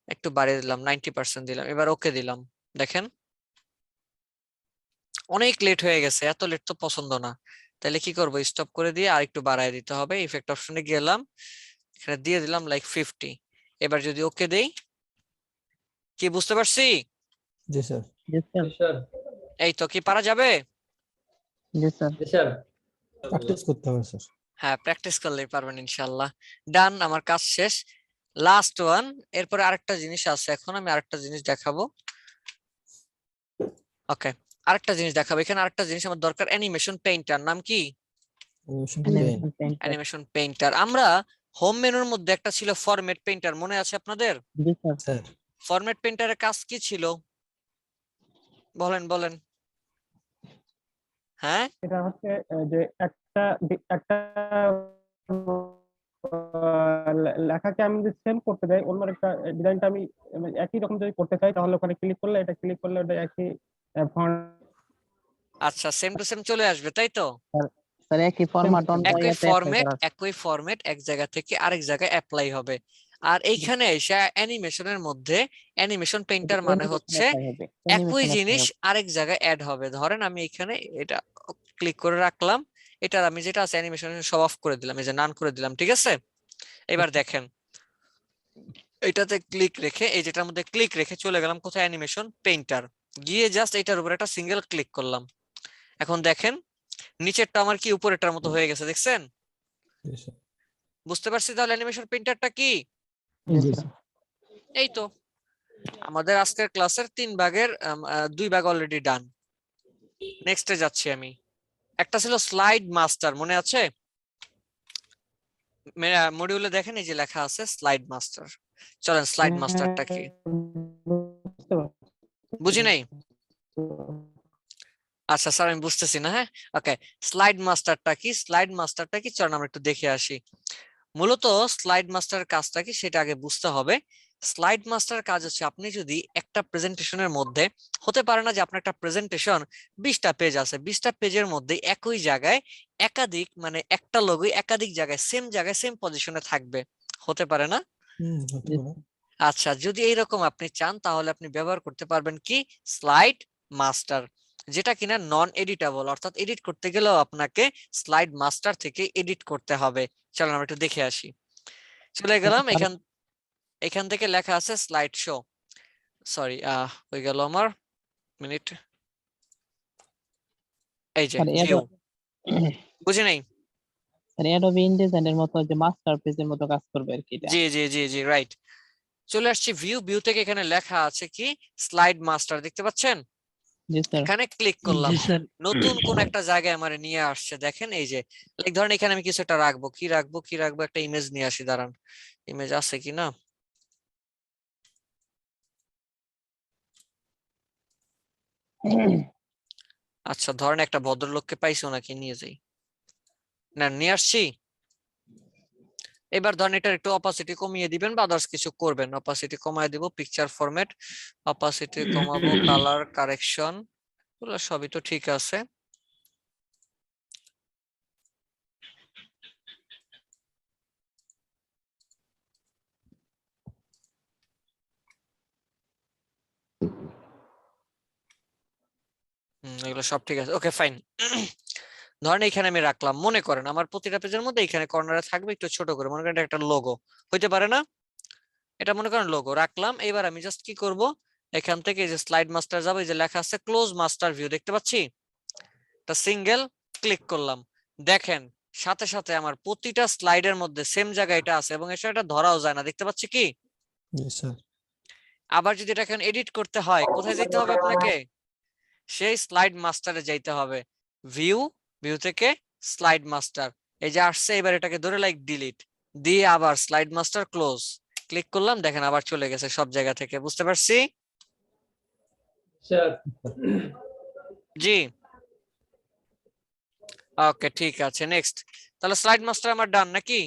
একটু বাড়িয়ে দিলাম, 90% দিলাম, এবার ওকে দিলাম। দেখেন অনেক লেট হয়ে গেছে, এত লেট তো পছন্দ না। তাহলে কি করব, স্টপ করে দিয়ে আর একটু বাড়ায় দিতে হবে। ইফেক্ট অপশনে গেলাম, এখানে দিয়ে দিলাম লাইক 50। এবার যদি ওকে দেই, কি বুঝতে পারছি? জি স্যার। জি স্যার। এই তো, কি পারা যাবে? জি স্যার। প্র্যাকটিস করতে হবে স্যার। হ্যাঁ, প্র্যাকটিস করলেই পারবেন ইনশাআল্লাহ। ডান, আমার কাজ শেষ। Last one. এরপরে আরেকটা জিনিস আছে, এখন আমি আরেকটা জিনিস দেখাবো। ওকে, আরেকটা জিনিস দেখাবো। এখানে আরেকটা জিনিস আমার দরকার, অ্যানিমেশন পেইন্টার। নাম কি? Animation painter. আমরা হোম মেনুর মধ্যে একটা ছিল ফরম্যাট পেইন্টার, মনে আছে আপনাদের? জি স্যার। স্যার ফরম্যাট পেইন্টারের কাজ কি ছিল? বলেন বলেন। হ্যাঁ, এটা হচ্ছে যে একটা একটা লেখাকে আমি যদি সেম করতে যাই, অন্য একটা ডিজাইনটা আমি একই রকম যদি করতে চাই, তাহলে ওখানে ক্লিক করলে, এটা ক্লিক করলে ওটা একই ফন্ট। আচ্ছা, সেম টু সেম চলে আসবে, তাই তো? স্যার একই ফরম্যাট অন্য একই ফরম্যাট এক জায়গা থেকে আরেক জায়গায় অ্যাপ্লাই হবে। আর এইখানে এসে অ্যানিমেশনের মধ্যে অ্যানিমেশন পেইন্টার মানে হচ্ছে একই জিনিস আরেক জায়গায় অ্যাড হবে। ধরেন আমি এখানে এটা ক্লিক করে রাখলাম, এটা আমি যেটা আছে অ্যানিমেশন সব অফ করে দিলাম, এই যে নান করে দিলাম, ঠিক আছে? এবার দেখেন, এটাতে ক্লিক রেখে, এই যেটার মধ্যে ক্লিক রেখে চলে গেলাম কোথায়, অ্যানিমেশন পেইন্টার, গিয়ে জাস্ট এটার উপর একটা সিঙ্গেল ক্লিক করলাম। এখন দেখেন নিচেরটা আমার কি উপরেরটার মতো হয়ে গেছে, দেখছেন? জি স্যার। বুঝতে পারছি তাহলে অ্যানিমেশন পেইন্টারটা কি? জি স্যার। এই তো, আমাদের আজকের ক্লাসের 3 ভাগের 2 ভাগ অলরেডি ডান। নেক্সটে যাচ্ছি আমি। একটা ছিল স্লাইড মাস্টার, মনে আছে? মডিউলে দেখেন এই যে লেখা আছে স্লাইড মাস্টার। চলেন, স্লাইড মাস্টারটা কি? বুঝি নাই? আচ্ছা স্যার, আমি বুঝতেছি না। হ্যাঁ, ওকে, স্লাইড মাস্টারটা কি? স্লাইড মাস্টারটা কি, চলেন আমরা একটু দেখে আসি। মূলত স্লাইড মাস্টার কাজটা কি সেটা আগে বুঝতে হবে। স্লাইড মাস্টার কাজ হচ্ছে, আপনি যদি একটা প্রেজেন্টেশনের মধ্যে, হতে পারে না যে আপনার একটা প্রেজেন্টেশন 20টা পেজ আছে, 20টা পেজের মধ্যে একই জায়গায় একাধিক, মানে একটা লোগো একাধিক জায়গায় সেম পজিশনে থাকবে, হতে পারে না? হতে পারে। আচ্ছা, যদি এইরকম আপনি চান তাহলে আপনি ব্যবহার করতে পারবেন কি, স্লাইড মাস্টার, যেটা কিনা নন এডিটেবল, অর্থাৎ এডিট করতে গেলেও আপনাকে স্লাইড মাস্টার থেকে এডিট করতে হবে। চলুন আমরা একটু দেখে আসি। চলে গেলাম, এখান থেকে লেখা আছে স্লাইড শো। সরি, হয়ে গেল আমার মিনিট। এই যে ভিউ, বুঝি নাই? অ্যাডোবি ইনডিজাইনের মতো যে মাস্টার পেজের মতো কাজ করবে আর কি এটা। জি জি জি জি, রাইট। চলে আসছি ভিউ থেকে, এখানে লেখা আছে কি, স্লাইড মাস্টার, দেখতে পাচ্ছেন? জি স্যার। এখানে ক্লিক করলাম, নতুন কোন একটা জায়গায় আমার নিয়ে আসছে। দেখেন এই যে, লাইক ধরেন এখানে আমি কিছু একটা রাখবো, কি রাখবো, একটা ইমেজ নিয়ে আসি, দাঁড়ান, ইমেজ আছে কি না। আচ্ছা, ধরেন একটা ভদ্রলোককে পাইছো নাকি, নিয়ে যাই, না নিয়ে আসছি। এবার ধরেন এটার একটু অপাসিটি কমিয়ে দিবেন বা আদার্স কিছু করবেন, অপাসিটি কমায় দিব, পিকচার ফরম্যাট অপাসিটি কমাবো, কালার কারেকশন, এগুলো সবই তো ঠিক আছে। এগুলো সব ঠিক আছে, ওকে ফাইন। ধরেন এখানে আমি রাখলাম, মনে করেন আমার প্রতিটা পেজের মধ্যে এখানে কর্নারে থাকবে একটু ছোট করে, মনে করেন এটা একটা লোগো হইতে পারে না, এটা মনে করেন লোগো রাখলাম। এবার আমি জাস্ট কি করব, এখান থেকে এই যে স্লাইড মাস্টার যাবো, এই যে লেখা আছে ক্লোজ মাস্টার ভিউ, দেখতে পাচ্ছি, একটা সিঙ্গেল ক্লিক করলাম। দেখেন সাথে সাথে আমার প্রতিটা স্লাইডের মধ্যে সেম জায়গায় এটা আছে এবং এটা ধরাও যায় না, দেখতে পাচ্ছি কি? জি স্যার। আবার যদি এটা এখন এডিট করতে হয়, কোথায় যেতে হবে আপনাকে? সেই স্লাইড মাস্টারে যাইতে হবে, ভিউ থেকে স্লাইড মাস্টার, এই যে আসছে, এবার এটাকে ধরে লাইক ডিলিট দিয়ে আবার স্লাইড মাস্টার ক্লোজ ক্লিক করলাম, দেখেন আবার চলে গেছে সব জায়গা থেকে। বুঝতে পারছি? জি, ওকে, ঠিক আছে, নেক্সট। তাহলে স্লাইড মাস্টার আমার ডান নাকি?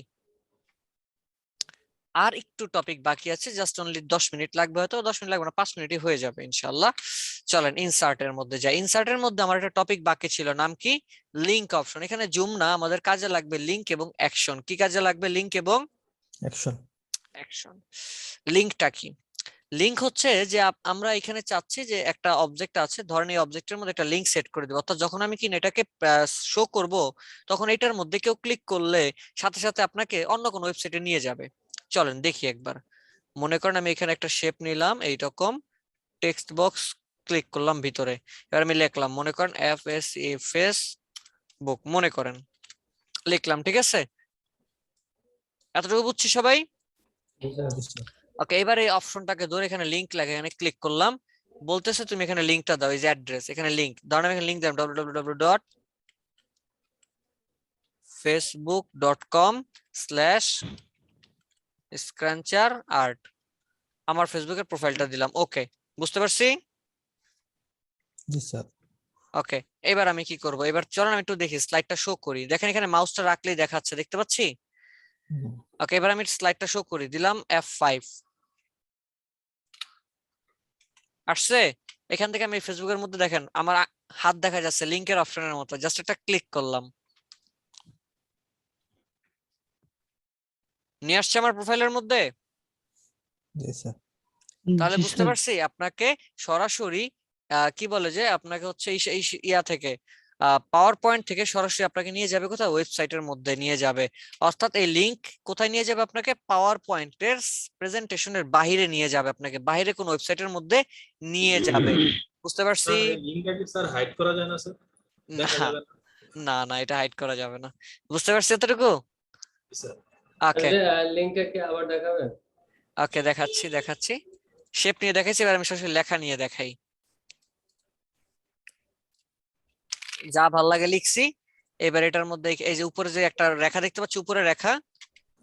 আর একটু টপিক বাকি আছে, জাস্ট অনলি 10 মিনিট লাগবে, হয়তো 10 মিনিট লাগবে না, 5 মিনিটই হয়ে যাবে ইনশাআল্লাহ। চলেন ইনসার্টের মধ্যে যাই। ইনসার্টের মধ্যে আমার একটা টপিক বাকি ছিল, নাম কি, লিংক অপশন। এখানে জুম না, আমাদের কাজে লাগবে লিংক এবং অ্যাকশন। কি কাজে লাগবে? লিংক এবং অ্যাকশন। অ্যাকশন। লিংকটা কি? লিংক হচ্ছে যে আমরা এখানে চাচ্ছি যে একটা অবজেক্ট আছে, ধরেন এই অবজেক্টের মধ্যে একটা লিংক সেট করে দেবো, অর্থাৎ যখন আমি কি এটাকে শো করব তখন এটার মধ্যে কেউ ক্লিক করলে সাথে সাথে আপনাকে অন্য কোনো ওয়েবসাইটে নিয়ে যাবে। চলেন দেখি একবার। মনে করেন আমি এখানে একটা শেপ নিলাম এইরকম, টেক্সট বক্স ক্লিক করলাম ভিতরে, এবার আমি লিখলাম মনে করেন ফেসবুক মনে করেন লিখলাম, ঠিক আছে? এতটুকু বুঝছি সবাই? জি স্যার। ওকে, এবার এই অপশনটাকে ধরে এখানে লিংক লাগে, এখানে ক্লিক করলাম, বলতেছে তুমি এখানে লিংকটা দাও, এই যে অ্যাড্রেস, এখানে লিংক ধরেন আমি এখানে লিংক দিলাম www.facebook.com/scruncherart, আমার ফেসবুকের প্রোফাইলটা দিলাম। ওকে, বুঝতে পারছি? জি স্যার। ওকে, এবার আমি কি করব, এবার চলুন আমি একটু দেখি স্লাইডটা শো করি। দেখেন এখানে মাউসটা রাখলেই দেখাচ্ছে, দেখতে পাচ্ছি? হুম, ওকে, এবার আমি স্লাইডটা শো করি, দিলাম F5, আসছে। এখান থেকে আমি ফেসবুকের মধ্যে দেখেন আমার হাত দেখা যাচ্ছে লিংকের অপশনের মতো, জাস্ট একটা ক্লিক করলাম, নিয়ে আসছে আমার প্রোফাইলের মধ্যে। জি স্যার। তাহলে বুঝতে পারছি আপনাকে সরাসরি কি বলে যে আপনাকে হচ্ছে এই ইয়া থেকে পাওয়ার পয়েন্ট থেকে সরাসরি আপনাকে নিয়ে যাবে কোথায়, ওয়েবসাইটের মধ্যে নিয়ে যাবে। অর্থাৎ এই লিংক কোথায় নিয়ে যাবে, আপনাকে পাওয়ার পয়েন্টের প্রেজেন্টেশনের বাইরে নিয়ে যাবে, আপনাকে বাইরে কোন ওয়েবসাইটের মধ্যে নিয়ে যাবে। বুঝতে পারছি? লিংকটা কি স্যার হাইড করা যায় না স্যার? দেখা না যাবে না? না না, এটা হাইড করা যাবে না। বুঝতে পারছি এতটুকু? স্যার ওকে লিংকটা কি আবার দেখাবেন? ওকে, দেখাচ্ছি শেপ নিয়ে দেখাচ্ছি, এবার আমি সরাসরি লেখা নিয়ে দেখাই। যা ভাল লাগে লিখছি। এবার এটার মধ্যে এই যে উপরে যে একটা রেখা দেখতে পাচ্ছি, উপরে রেখা,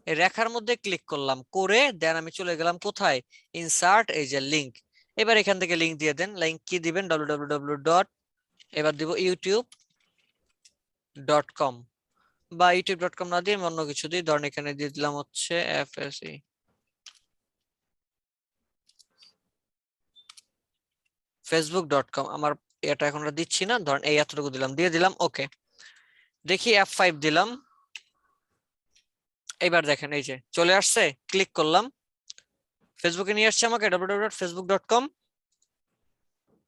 এই রেখার মধ্যে ক্লিক করলাম, করে দেন আমি চলে গেলাম কোথায়, ইনসার্ট, এই যে লিংক। এবার এখান থেকে লিংক দিয়ে দেন। লিংক কি দিবেন, www. এবার দিব youtube.com, বা youtube.com না দিয়ে আমি অন্য কিছু দিই, ধরেন এখানে দিয়ে দিলাম হচ্ছে FSE facebook.com। আমার এটা এখন আর দিচ্ছি না, ধরেন এই এতটুকু দিলাম, দিয়ে দিলাম। ওকে, দেখি F5 দিলাম, এবার দেখেন এই যে চলে আসছে, ক্লিক করলাম, ফেসবুকে নিয়ে আসছে আমাকে www.facebook.com।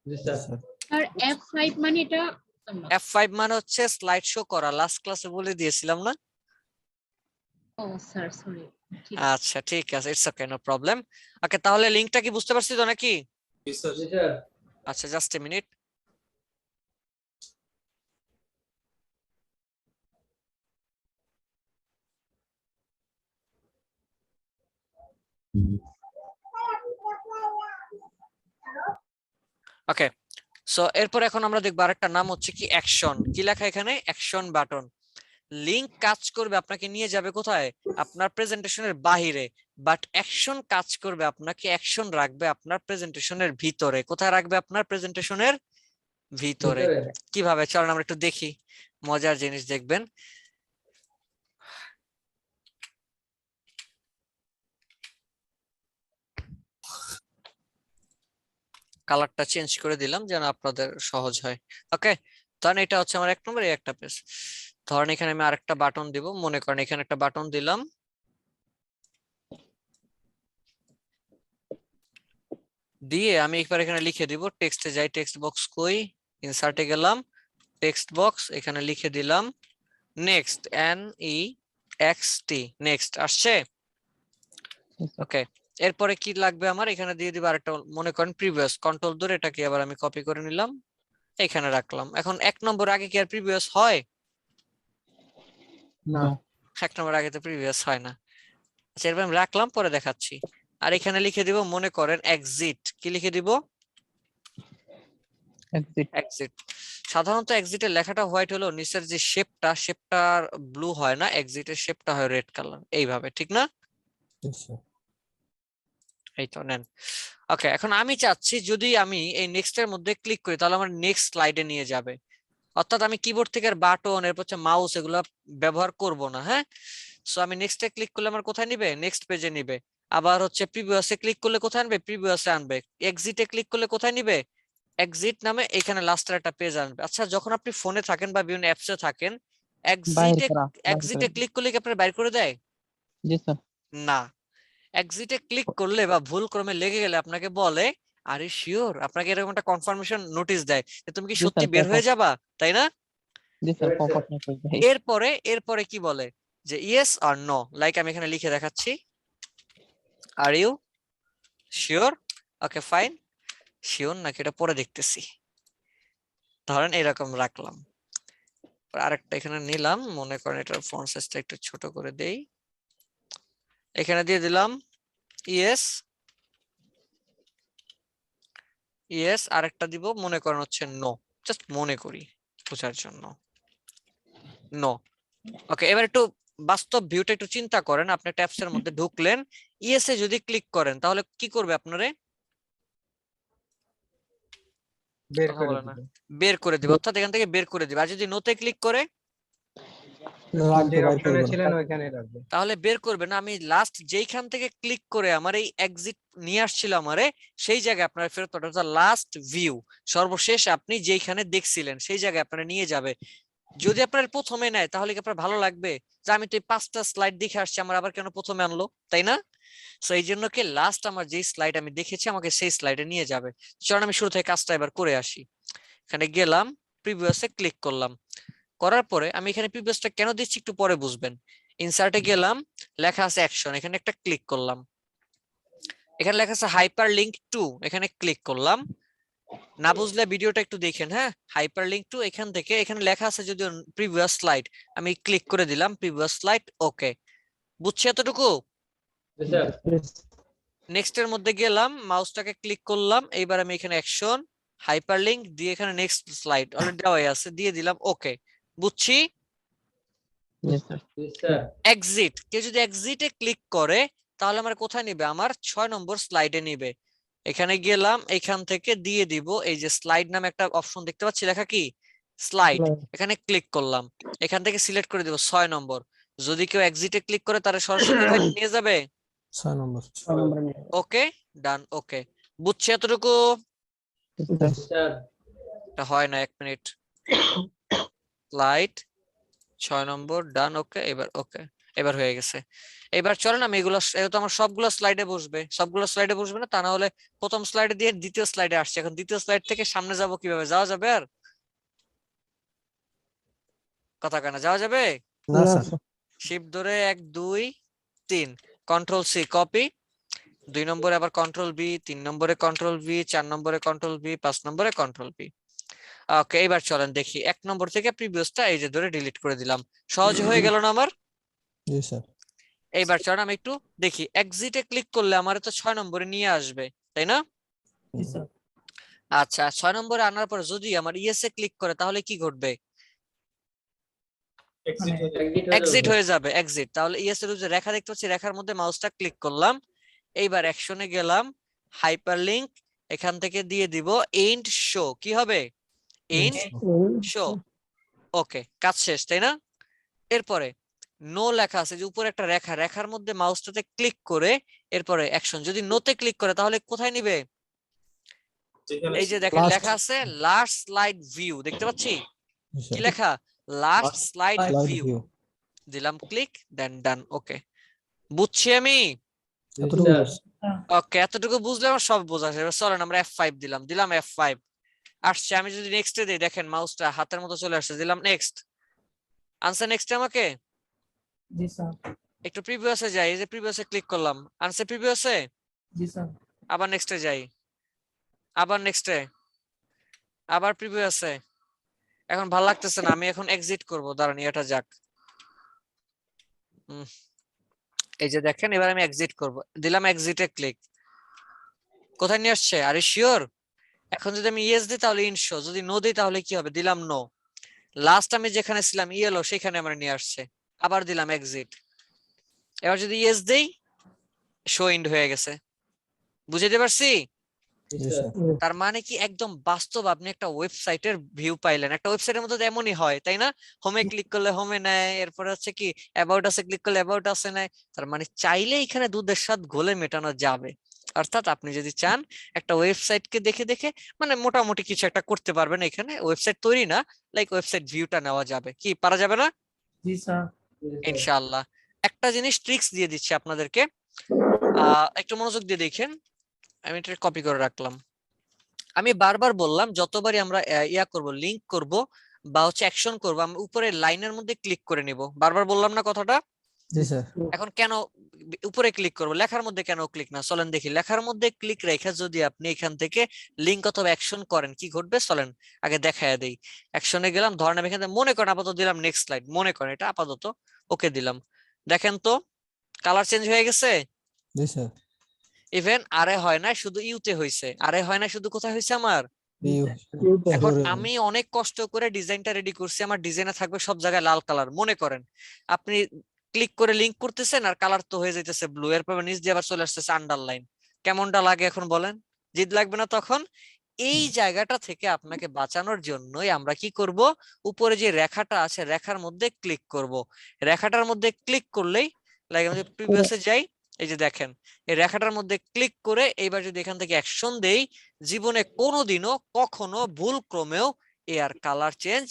জি জি স্যার। স্যার। আর F5 মানে এটা F5 মানে হচ্ছে স্লাইড শো করা, লাস্ট ক্লাসে বলে দিয়েছিলাম না? ও স্যার সরি। আচ্ছা ঠিক আছে, ইটস ওকে, নো প্রবলেম। ওকে, তাহলে লিংকটা কি বুঝতে পারছি তো নাকি? জি স্যার। জি স্যার। আচ্ছা, just a minute. Okay, so এরপর এখন আমরা দেখবো আরেকটা নাম হচ্ছে কি অ্যাকশন। কি লেখা এখানে, অ্যাকশন বাটন। লিংক কাজ করবে আপনাকে নিয়ে যাবে কোথায়, আপনার প্রেজেন্টেশনের বাহিরে, বাট অ্যাকশন কাজ করবে আপনাকে, অ্যাকশন রাখবে আপনার প্রেজেন্টেশনের ভিতরে। কোথায় রাখবে, আপনার প্রেজেন্টেশনের ভিতরে। কিভাবে, চলেন আমরা একটু দেখি, মজার জিনিস দেখবেন। কালারটা চেঞ্জ করে দিলাম যেন আপনাদের সহজ হয়। ওকে, ধরেন এটা হচ্ছে আমার 1 নম্বর, এই একটা পেজ। ধরেন এখানে আমি আরেকটা বাটন দিব, মনে করেন এখানে একটা বাটন দিলাম, দিয়ে আমি একবার এখানে লিখে দিব, টেক্সটে যাই, টেক্সট বক্স কই, ইনসার্টে গেলাম, টেক্সট বক্স এখানে লিখে দিলাম নেক্সট, NEXT, নেক্সট আসছে। ওকে, এরপরে কি লাগবে আমার, এখানে দিয়ে দিব আরেকটা, মনে করেন প্রিভিয়াস, কন্ট্রোল ধরে এটাকে আবার আমি কপি করে নিলাম, এখানে রাখলাম। এখন 1 নম্বর আগে কি আর প্রিভিয়াস হয়? না 1 নম্বর আগে তো প্রিভিয়াস হয় না। আচ্ছা, এরপর আমি রাখলাম, পরে দেখাচ্ছি। আর এখানে লিখে দিব, মনে করেন এক্সিট। কি লিখে দিব, এক্সিট। সাধারণত এক্সিটের লেখাটা হোয়াইট হলো, নিচের যে শেপটা ব্লু হয় না, এক্সিটের শেপটা হয় রেড কালার, এইভাবে, ঠিক না? জি স্যার। এই তো নেন। ওকে, এখন আমি চাচ্ছি যদি আমি এই নেক্সট এর মধ্যে ক্লিক করি তাহলে আমার নেক্সট স্লাইডে নিয়ে যাবে, অর্থাৎ আমি কিবোর্ড থেকে বাটন, এরপর হচ্ছে মাউস, এগুলো ব্যবহার করব না। হ্যাঁ, সো আমি নেক্সটে ক্লিক করলে আমার কোথায় নিবে, নেক্সট পেজে নিবে। আবার হচ্ছে প্রিভিয়াসে ক্লিক করলে কোথায় আনবে, প্রিভিয়াসে আনবে। এক্সিটে ক্লিক করলে কোথায় নিবে, এক্সিট নামে এখানে লাস্টের একটা পেজ আনবে। আচ্ছা, যখন আপনি ফোনে থাকেন বা বিভিন্ন অ্যাপসে থাকেন, এক্সিটে ক্লিক করলে কি আপনার বাইর করে দেয়? জি স্যার। না, এক্সিটে ক্লিক করলে বা ভুল ক্রমে লেগে গেলে আপনাকে বলে আর ইউ শিওর, আপনাকে এরকম একটা কনফার্মেশন নোটিশ দেয় যে তুমি কি জি সত্যি স্যার, বের হয়ে pop-up। যাবা, তাই না? জি sir, Right, pop sir. Up message দেয়। এরপরে কি বলে যে ইয়েস আর নো, লাইক আমি এখানে লিখে দেখাচ্ছি, are you sure, okay fine, sure নাকি এটা পরে দেখতেছি, ধরেন এরকম রাখলাম। আরেকটা এখানে নিলাম, মনে করেন এটার ফন্ট সাইজটা একটু ছোট করে দেই, এখানে দিয়ে দিলাম ইয়েস, ইয়েস, আরেকটা দিব মনে করেন হচ্ছে নো, জাস্ট মনে করি বোঝার জন্য, নো। ওকে, এবার একটু বাস্তব ভিউটা একটু চিন্তা করেন, আপনি ট্যাবস এর মধ্যে ঢুকলেন, ইয়েস এ যদি ক্লিক করেন তাহলে কি করবে আপনারে? বের কথা করে বলে না, দিবে। বের করে দিবে, অর্থাৎ এখান থেকে বের করে দিবে। আর যদি নোতে ক্লিক করে রাখবে, যে বাইর অপশনে করবে না। ছিলেন ওইখানে রাখবে। তাহলে বের করবে না। আমি লাস্ট যেইখান থেকে ক্লিক করে আমার এই এক্সিট নিয়ে আসছিল আমারে, সেই জায়গায় আপনার ফেরত পাঠাবে, লাস্ট ভিউ, সর্বশেষ আপনি যেইখানে দেখছিলেন সেই জায়গায় আপনারা নিয়ে যাবে। যদি আপনার প্রথমে নেয় তাহলে কি আপনার ভালো লাগবে যে আমি তো এই 5টা স্লাইড দেখে আসছি, আমার আবার কেন প্রথমে আনলো, তাই না? সো এই জন্য কি লাস্ট আমার যেই স্লাইড আমি দেখেছি আমাকে সেই স্লাইডে নিয়ে যাবে। চলুন আমি শুরু থেকে কাজটা এবার করে আসি। এখানে গেলাম, প্রিভিয়াসে ক্লিক করলাম, করার পরে আমি এখানে প্রিভিয়াসটা কেন দিচ্ছি একটু পরে বুঝবেন। ইনসার্টে গেলাম, লেখা আছে অ্যাকশন, এখানে একটা ক্লিক করলাম, এখানে লেখা আছে হাইপার লিঙ্ক টু, এখানে ক্লিক করলাম। না বুঝলে ভিডিওটা একটু দেখেন, হ্যাঁ। হাইপার লিঙ্ক টু, এখান থেকে এখানে লেখা আছে যদি প্রিভিয়াস স্লাইড, আমি ক্লিক করে দিলাম প্রিভিয়াস স্লাইড, ওকে, বুঝছি এতটুকু। Yes, sir. নেক্সট এর মধ্যে গেলাম, মাউসটাকে ক্লিক করলাম, এইবার আমি এখানে অ্যাকশন হাইপার লিঙ্ক দিয়ে এখানে নেক্সট স্লাইড অলরেডি দেওয়া আছে, দিয়ে দিলাম ওকে, বুঝছি। জি স্যার। Yes, sir. এক্সিট, কেউ যদি এক্সিটে ক্লিক করে তাহলে আমার কোথায় নিবে? আমার 6 নম্বর স্লাইডে নিবে। এখানে গেলাম, এখান থেকে দিয়ে দিব এই যে স্লাইড নামে একটা অপশন দেখতে পাচ্ছি, লেখা কি স্লাইড, এখানে ক্লিক করলাম, এখান থেকে সিলেক্ট করে দিব 6 নম্বর। যদি কেউ এক্সিটে ক্লিক করে তারা সরাসরি কোথায় নিয়ে যাবে? 6 নম্বর। 6 নম্বরে নিয়ে ওকে, ডান, ওকে, বুঝছি এতটুকু। Yes, sir. এটা হয় না, 1 মিনিট, স্লাইড 6 নম্বর, ডান, ওকে, এবার ওকে, এবার হয়ে গেছে। এবার চলেন আমি এগুলো, তো আমার সবগুলো স্লাইডে বসবে, সবগুলো স্লাইডে বসবে না, তা না হলে প্রথম স্লাইডে দিয়ে দ্বিতীয় স্লাইডে আসছে, এখন দ্বিতীয় স্লাইড থেকে সামনে যাব কিভাবে? যাওয়া যাবে? আর কথা কেন যাওয়া যাবে? না স্যার। শিফট ধরে 1 2 3, কন্ট্রোল সি কপি, 2 নম্বরে আবার কন্ট্রোল বি, 3 নম্বরে কন্ট্রোল ভি, 4 নম্বরে কন্ট্রোল ভি, 5 নম্বরে কন্ট্রোল ভি। ওকে, এবার চলেন দেখি 1 নম্বর থেকে প্রিভিয়াসটা এই যে ধরে ডিলিট করে দিলাম, সহজ হয়ে গেল না আমার? জি স্যার। এইবার চলেন আমি একটু দেখি, এক্সিটে ক্লিক করলে আমার তো 6 নম্বরে নিয়ে আসবে, তাই না? আচ্ছা, 6 নম্বরে আনার পর যদি আমার ইয়েসে ক্লিক করে তাহলে কি ঘটবে? Exit এক্সিট হয়ে যাবে, এক্সিট। তাহলে ইয়েস এর যে রেখা দেখতে পাচ্ছি, রেখার মধ্যে মাউসটা ক্লিক করলাম, এইবার অ্যাকশনে গেলাম, হাইপার লিংক, এখান থেকে দিয়ে দিব এন্ড শো, কি হবে? এন্ড শো, ওকে, কাজ শেষ, তাই না? এরপরে নো লেখা আছে যে উপরে একটা রেখা, রেখার মধ্যে মাউসটাতে ক্লিক করে এরপরে অ্যাকশন, যদি নোতে ক্লিক করে তাহলে কোথায় নিবে? এই যে দেখেন Last. লেখা আছে লাস্ট স্লাইড ভিউ, দেখতে পাচ্ছি জি কি স্যার। লেখা? Last slide Slide view, view। দিলাম ক্লিক, দেন ডান, ওকে, বুঝছি আমি। এতটুকু sir. বুঝছি। ওকে, এতটুকু বুঝলে আমার সব বোঝা যাবে। চলেন আমরা F5 দিলাম F5, আসছে। আমি যদি নেক্সটে দিই, দেখেন মাউসটা হাতের মতো চলে আসছে, দিলাম নেক্সট, আনসার নেক্সট আমাকে। জি স্যার। একটু প্রিভিয়াসে যাই, এই যে প্রিভিয়াসে ক্লিক করলাম, আনসার প্রিভিয়াসে, জি স্যার। আবার নেক্সটে যাই, আবার নেক্সটে, আবার প্রিভিয়াসে। এখন ভালো লাগতেছে না, আমি এখন এক্সিট করব, দাঁড়ান এটা যাক। এই যে দেখেন এবার আমি এক্সিট করব, দিলাম এক্সিটে ক্লিক, কোথায় নিয়ে আসছে? Are you sure? এখন যদি আমি ইয়েস দিই তাহলে ইন শো, যদি নো দিই তাহলে কি হবে? দিলাম নো, লাস্ট আমি যেখানে ছিলাম ইয়েলো সেখানে আমরা নিয়ে আসছে, আবার দিলাম এক্সিট। এবার যদি ইয়েস দেই, শো ইন্ড হয়ে গেছে, বুঝতে পারছি? জি স্যার। তার মানে কি একদম বাস্তব আপনি একটা ওয়েবসাইটের ভিউ পাইলেন। একটা ওয়েবসাইটের মধ্যে তো এমনই হয়, তাই না? হোমে ক্লিক করলে হোমে নেয়, এরপরে হচ্ছে কি অ্যাবাউট আছে ক্লিক করলে অ্যাবাউট আছে নেয়। তার মানে চাইলে এখানে দুধের স্বাদ ঘোলে মেটানো যাবে। অর্থাৎ আপনি যদি চান একটা ওয়েবসাইটকে দেখে দেখে মানে মোটামুটি কিছু একটা করতে পারবেন, এখানে ওয়েবসাইট তৈরি না, লাইক ওয়েবসাইট ভিউটা নেওয়া যাবে, কি পারা যাবে না? জি স্যার। ইনশাআল্লাহ। একটা জিনিস ট্রিক্স দিয়ে দিচ্ছি আপনাদেরকে, একটু মনোযোগ দিয়ে দেখেন, আমি এটা কপি করে রাখলাম। আমি বারবার বললাম যতবারই আমরা ইয়া করব, লিংক করব বা হচ্ছে অ্যাকশন করব, আমরা উপরে লাইনের মধ্যে ক্লিক করে নিব। বারবার বললাম না কথাটা? জি স্যার। এখন কেন উপরে ক্লিক করব, লেখার মধ্যে কেন ক্লিক না? চলেন দেখি। লেখার মধ্যে ক্লিক রেখে যদি আপনি এখান থেকে লিংক অথবা অ্যাকশন করেন কি ঘটবে চলেন আগে দেখায় দেই। অ্যাকশনে গেলাম, ধরেন আমি এখানে মনে করেন আপাতত দিলাম নেক্সট স্লাইড, মনে করেন এটা আপাতত ওকে দিলাম। দেখেন তো কালার চেঞ্জ হয়ে গেছে। জি স্যার। ইভেন আরে হয় না শুধু ইউতে হইছে, আরে হয় না শুধু কোথায় হইছে আমার। ইউ এখন আমি অনেক কষ্ট করে ডিজাইনটা রেডি করছি, আমার ডিজাইনে থাকবে সব জায়গায় লাল কালার। মনে করেন আপনি ক্লিক করে লিংক করতেছেন আর কালার তো হয়ে যাইতেছে ব্লু, এরপর নিচ দিয়ে আবার চলে আসতেছে আন্ডারলাইন। কেমনটা লাগে এখন বলেন? জিদ লাগবে না তখন? এই জায়গাটা থেকে আপনাকে বাঁচানোর জন্যই আমরা কি করব, উপরে যে রেখাটা আছে রেখার মধ্যে ক্লিক করব। রেখাটার মধ্যে ক্লিক করলেই লাগে, আমি প্রিভিয়াসে যাই, এই যে দেখেন এই রেখাটার মধ্যে ক্লিক করে এইবার যদি এখান থেকে অ্যাকশন দেই, জীবনে কোনোদিনও কখনো ভুল ক্রমেও এর কালার চেঞ্জ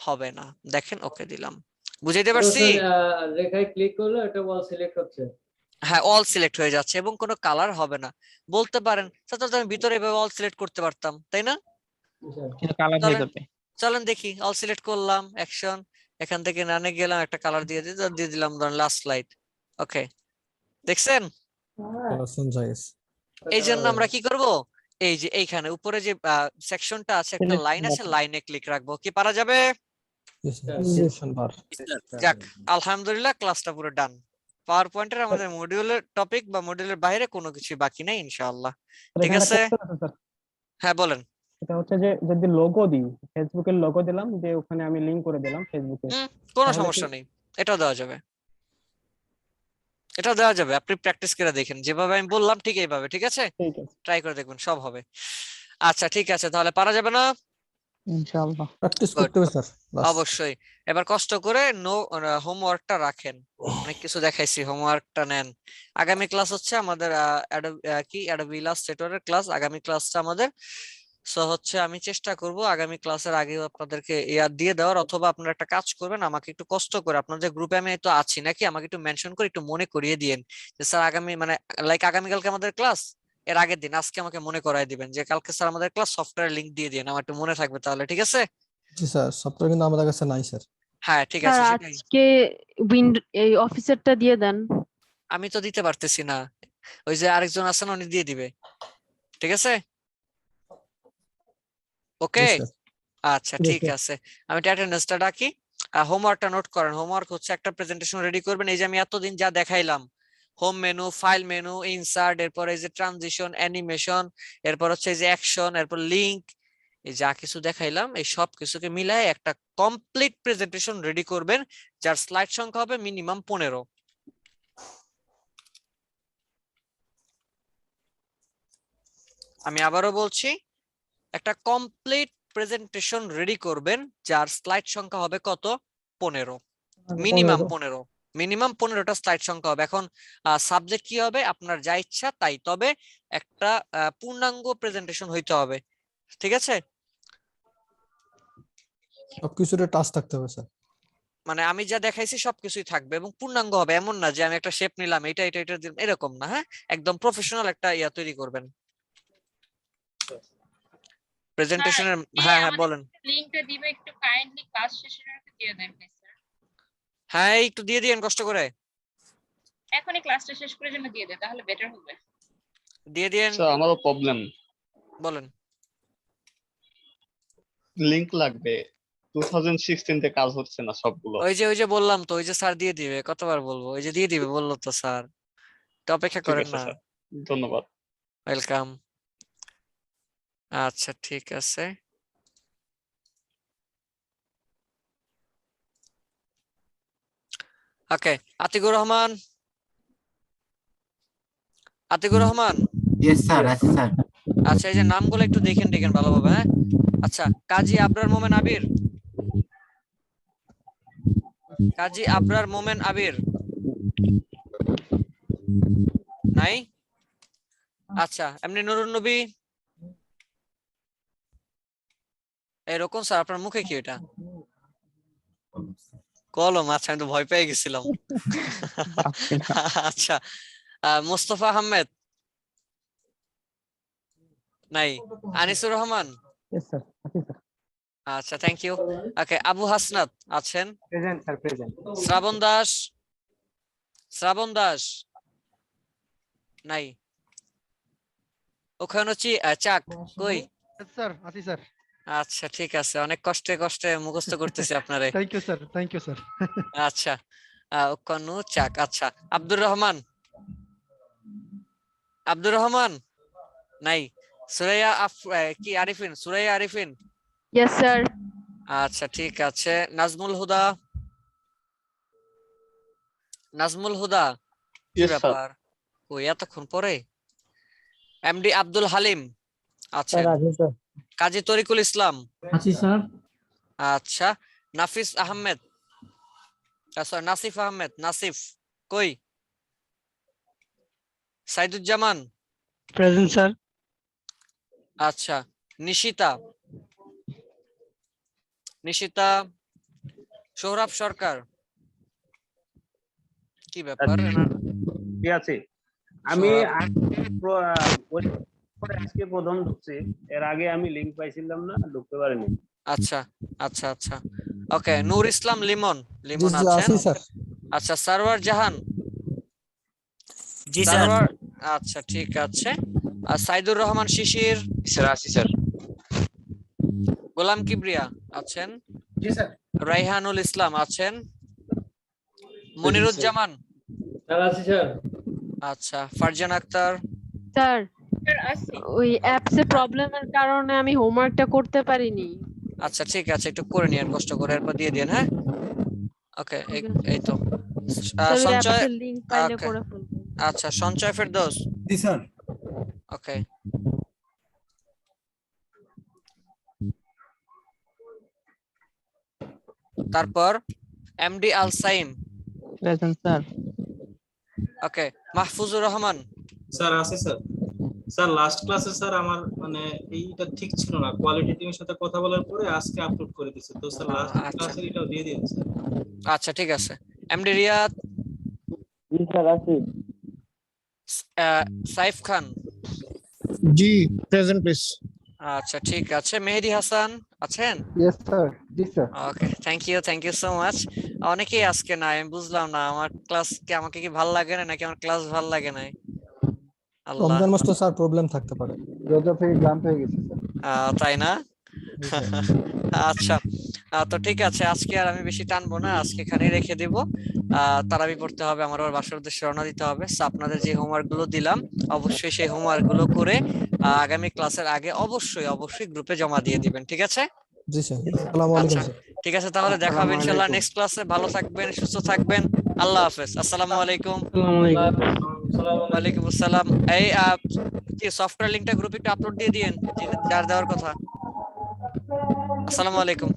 হবে না। দেখেন ওকে দিলাম, বুঝাইতে পারছি? রেখায় ক্লিক করলে এটা ওয়াল সিলেক্ট হচ্ছে। হ্যাঁ, অল সিলেক্ট হয়ে যাচ্ছে এবং কোনো কালার হবে না। বলতে পারেন স্যার তাহলে তো আমি ভিতরে এভাবে অল সিলেক্ট করতে পারতাম, তাই না? কিন্তু কালার হয়ে যাবে। চলেন দেখি, অল সিলেক্ট করলাম, অ্যাকশন, এখান থেকে নানে গেলাম, একটা কালার দিয়ে দিলাম ধরেন লাস্ট লাইট। ওকে, দেখছেন? কালার চেঞ্জ হয়ে গেছে। এই জন্য আমরা কি করব, এই যে এইখানে উপরে যে সেকশনটা আছে একটা লাইন আছে, লাইনে ক্লিক রাখবো। কি পারা যাবে? জি স্যার। সেকশন বার। যাক আলহামদুলিল্লাহ, ক্লাসটা পুরো ডান। পাওয়ার পয়েন্টের আমাদের মডিউলের টপিক বা মডিউলের বাইরে কোনো কিছু বাকি নাই ইনশাআল্লাহ। ঠিক আছে, হ্যাঁ বলেন। এটা হচ্ছে যে যদি লোগো দিই, ফেসবুকের লোগো দিলাম, যে ওখানে আমি লিংক করে দিলাম ফেসবুকে, কোনো তাহলে সমস্যা কি- নেই, এটাও দেওয়া যাবে, এটা দেওয়া যাবে। আপনি প্র্যাকটিস করে দেখেন, যেভাবে আমি বললাম ঠিক এইভাবে, ঠিক আছে? ঠিক আছে। ট্রাই করে দেখবেন, সব হবে। আচ্ছা ঠিক আছে, তাহলে পারা যাবে না? ইনশাআল্লাহ। Practice Good. করতে হবে স্যার। বাস। অবশ্যই। এবার কষ্ট করে হোমওয়ার্কটা রাখেন, অনেক কিছু দেখাইছি, হোমওয়ার্কটা নেন। আগামী ক্লাস হচ্ছে আমাদের অ্যাডোবি ইলাস্ট্রেটরের ক্লাস, আগামী ক্লাসটা আমাদের। সো হচ্ছে আমি চেষ্টা করব আগামী ক্লাসের আগে আপনাদেরকে ইয়াদ দিয়ে দেওয়ার, অথবা আপনারা একটা কাজ করবেন, আমাকে একটু কষ্ট করে আপনাদের গ্রুপে আমি তো আছি নাকি, আমাকে একটু মেনশন করে একটু মনে করিয়ে দিয়েন যে স্যার আগামী মানে লাইক আগামীকালকে আমাদের ক্লাস, এর আগের দিন আজকে আমাকে মনে করায় দিবেন যে কালকে স্যার আমাদের ক্লাস, সফটওয়্যার লিংক দিয়ে দিন, আমার একটু মনে থাকবে তাহলে। ঠিক আছে? জি স্যার, সফটওয়্যার কিন্তু আমাদের কাছে নাই স্যার। হ্যাঁ ঠিক স্যার আছে, সেটাই। আজকে এই অফিসারটা দিয়ে দেন। আমি তো দিতে পারতেছি না, ওই যে আরেকজন আছেন উনি দিয়ে দিবে। ঠিক আছে, ওকে। জি স্যার। আচ্ছা ঠিক আছে, আমি অ্যাটেন্ডেন্সটা ডাকি। হোমওয়ার্কটা নোট করেন। হোমওয়ার্ক হচ্ছে একটা প্রেজেন্টেশন রেডি করবেন। এই যে আমি এতদিন যা দেখাইলাম, home menu, file menu, insert, এরপর এই যে ট্রানজিশন, অ্যানিমেশন, এরপর হচ্ছে এই যে অ্যাকশন, এরপর লিংক, এই যা কিছু দেখাইলাম এই সব কিছুকে মিলায় একটা কমপ্লিট প্রেজেন্টেশন রেডি করবেন, যার স্লাইড সংখ্যা হবে মিনিমাম 15। আমি আবারও বলছি, একটা কমপ্লিট প্রেজেন্টেশন রেডি করবেন যার স্লাইড সংখ্যা হবে কত? 15, মিনিমাম 15, মিনিমাম 15টা স্লাইড সংখ্যা হবে। এখন সাবজেক্ট কি হবে আপনার যা ইচ্ছা তাই, তবে একটা পূর্ণাঙ্গ প্রেজেন্টেশন হইতে হবে। ঠিক আছে? সবকিছুর টাচ থাকতে হবে স্যার। মানে আমি যা দেখাইছি সবকিছুই থাকবে এবং পূর্ণাঙ্গ হবে, এমন না যে আমি একটা শেপ নিলাম এটা এটা এটা দিলাম, এরকম না। হ্যাঁ, একদম প্রফেশনাল একটা ইয়া তৈরি করবেন প্রেজেন্টেশনের। হ্যাঁ হ্যাঁ বলেন। লিংকটা দিবে, একটু কাইন্ডলি ক্লাস শেষের আগে দিয়ে দেন প্লিজ স্যার। হ্যাঁ একটু দিয়ে দিয়েন কষ্ট করে, এখনই ক্লাসটা শেষ করে জন্য দিয়ে দেন, তাহলে বেটার হবে। দিয়ে দিয়েন। স্যার আমারও প্রবলেম, বলেন। লিংক লাগবে। 2016 তে কাজ হচ্ছে না সবগুলো। ওই যে বললাম তো, ওই যে স্যার দিয়ে দিবে, কতবার বলবো, ওই যে দিয়ে দিবে বললো তো স্যার, তো অপেক্ষা ঠিক করেন আছে না। স্যার, ধন্যবাদ। ওয়েলকাম। আচ্ছা ঠিক আছে, ওকে। আতিকুর রহমান, আতিকুর রহমান। ইয়েস স্যার, আছে স্যার। আচ্ছা এই যে নামগুলো একটু দেখেন দেখেন ভালোভাবে। হ্যাঁ আচ্ছা, কাজী আবরার মোমেন আবির, কাজী আবরার মোমেন আবির নাই? আচ্ছা, এমনি নুরুন নবী, এরকম স্যার আপনার মুখে কি এটা? কলম? আচ্ছা আমি তো ভয় পেয়ে গেছিলাম। আচ্ছা মুস্তফা আহমেদ নাই, আনিসুর রহমান Yes, sir. আছি, sir. আচ্ছা থ্যাংক ইউ। ওকে, আবু হাসনাত আছেন? Present, sir, present. শ্রাবণ দাস, শ্রাবণ দাস নাই। ওখানে চাক কই? স্যার আছি স্যার। আচ্ছা ঠিক আছে, অনেক কষ্টে কষ্টে মুখস্থ করতেছি আপনারে। Thank you sir, thank you sir. আচ্ছা ওখানে চাক। আচ্ছা আব্দুর রহমান, আব্দুর রহমান নাই। সুরাইয়া কি আরিফিন, সুরাইয়া আরিফিন? Yes sir. আচ্ছা ঠিক আছে। নাজমুল হুদা, নাজমুল হুদা কি Yes, sir. ব্যাপার, কই এতক্ষণ পরে? এমডি আব্দুল হালিম আছেন? কাজী তরিকুল ইসলাম? আছি স্যার। আচ্ছা নাফিস আহমেদ, সরি নাসিফ আহমেদ, নাসিফ কই? সাইদুজ্জামান? Present sir. আচ্ছা নিশিতা, নিশিতা? সোহরাব সরকার কি ব্যাপার? ঠিক আছে, আমি সোহরাব। আজকে প্রথম ঢুকছি, এর আগে আমি লিংক পাইছিলাম না, ঢুকতে পারিনি। আচ্ছা আচ্ছা আচ্ছা ওকে। নূর ইসলাম লিমন, জি লিমন জি আছেন? আছি স্যার। আচ্ছা সারওয়ার জাহান? জি সারওয়ার, আচ্ছা ঠিক আছে। আর সাইদুর রহমান শিশির? স্যার আছি স্যার। গোলাম কিবরিয়া আছেন? জি স্যার। রাইহানুল ইসলাম আছেন? মনিরুজ্জামান? স্যার আছি স্যার। আচ্ছা ফারজান আক্তার? স্যার স্যার আছি। ওই অ্যাপসে প্রবলেমের কারণে আমি হোমওয়ার্কটা করতে পারিনি। আচ্ছা ঠিক আছে, একটু করে নিন কষ্ট করে, এরপর দিয়ে দিন। হ্যাঁ ওকে, ঠিক আছে। এই তো। স্যার ওই সঞ্চয়, অ্যাপসের লিংক পাইলে Okay. করে ফেলবো। আচ্ছা সঞ্চয় ফেরদৌস? জি স্যার। ওকে। তারপর MD Al Saim? Present sir. Okay. Mahfuzur Rahman? Sir আছে স্যার। স্যার লাস্ট ক্লাসে স্যার আমার মানে এইটা ঠিক ছিল না, কোয়ালিটি টিমের সাথে কথা বলার পরে আজকে আপলোড করে দিয়েছে, তো স্যার লাস্ট আচ্ছা। ক্লাসে এটাও দিয়ে দিন স্যার। আচ্ছা ঠিক আছে। এমডি রিয়াদ? জি স্যার আছি। সাইফ খান? জি প্রেজেন্ট প্লিজ। আচ্ছা ঠিক আছে। মেহেদি হাসান আছেন? Yes, sir. Yes, sir. Okay thank you so much. অনেকেই আজকে নাই, আমি বুঝলাম না আমার ক্লাস কি, আমাকে কি ভালো লাগে না নাকি আমার ক্লাস ভালো লাগে নাই? আল্লাহ, রমজান মাস তো স্যার প্রবলেম থাকতে পারে। রোজা থেকে ক্লান্ত হয়ে গেছে, স্যার। তাই না? আচ্ছা তো ঠিক আছে, আজকে আর আমি বেশি টানবো না, আজকে এখানেই রেখে দিব। তারাবি পড়তে হবে, আমার আবার বাসার উদ্দেশ্যে রওনা দিতে হবে। So, আপনাদের যে হোমওয়ার্ক গুলো দিলাম অবশ্যই সেই হোমওয়ার্ক গুলো করে আগামী ক্লাসের আগে অবশ্যই গ্রুপে জমা দিয়ে দিবেন, ঠিক আছে? জি স্যার। আসসালামু আলাইকুম আচ্ছা স্যার। ঠিক আছে, তাহলে দেখা হবে আসসালামু ইনশাআল্লাহ আলাইকুম। নেক্সট ক্লাসে। ভালো থাকবেন, সুস্থ থাকবেন, আল্লাহ হাফেজ, আসসালামু আলাইকুম। ওয়ালাইকুম আসসালাম। এই কি সফটওয়্যার লিংকটা গ্রুপে একটু আপলোড দিয়ে দিয়েন, যার দেওয়ার কথা। আসসালামু আলাইকুম।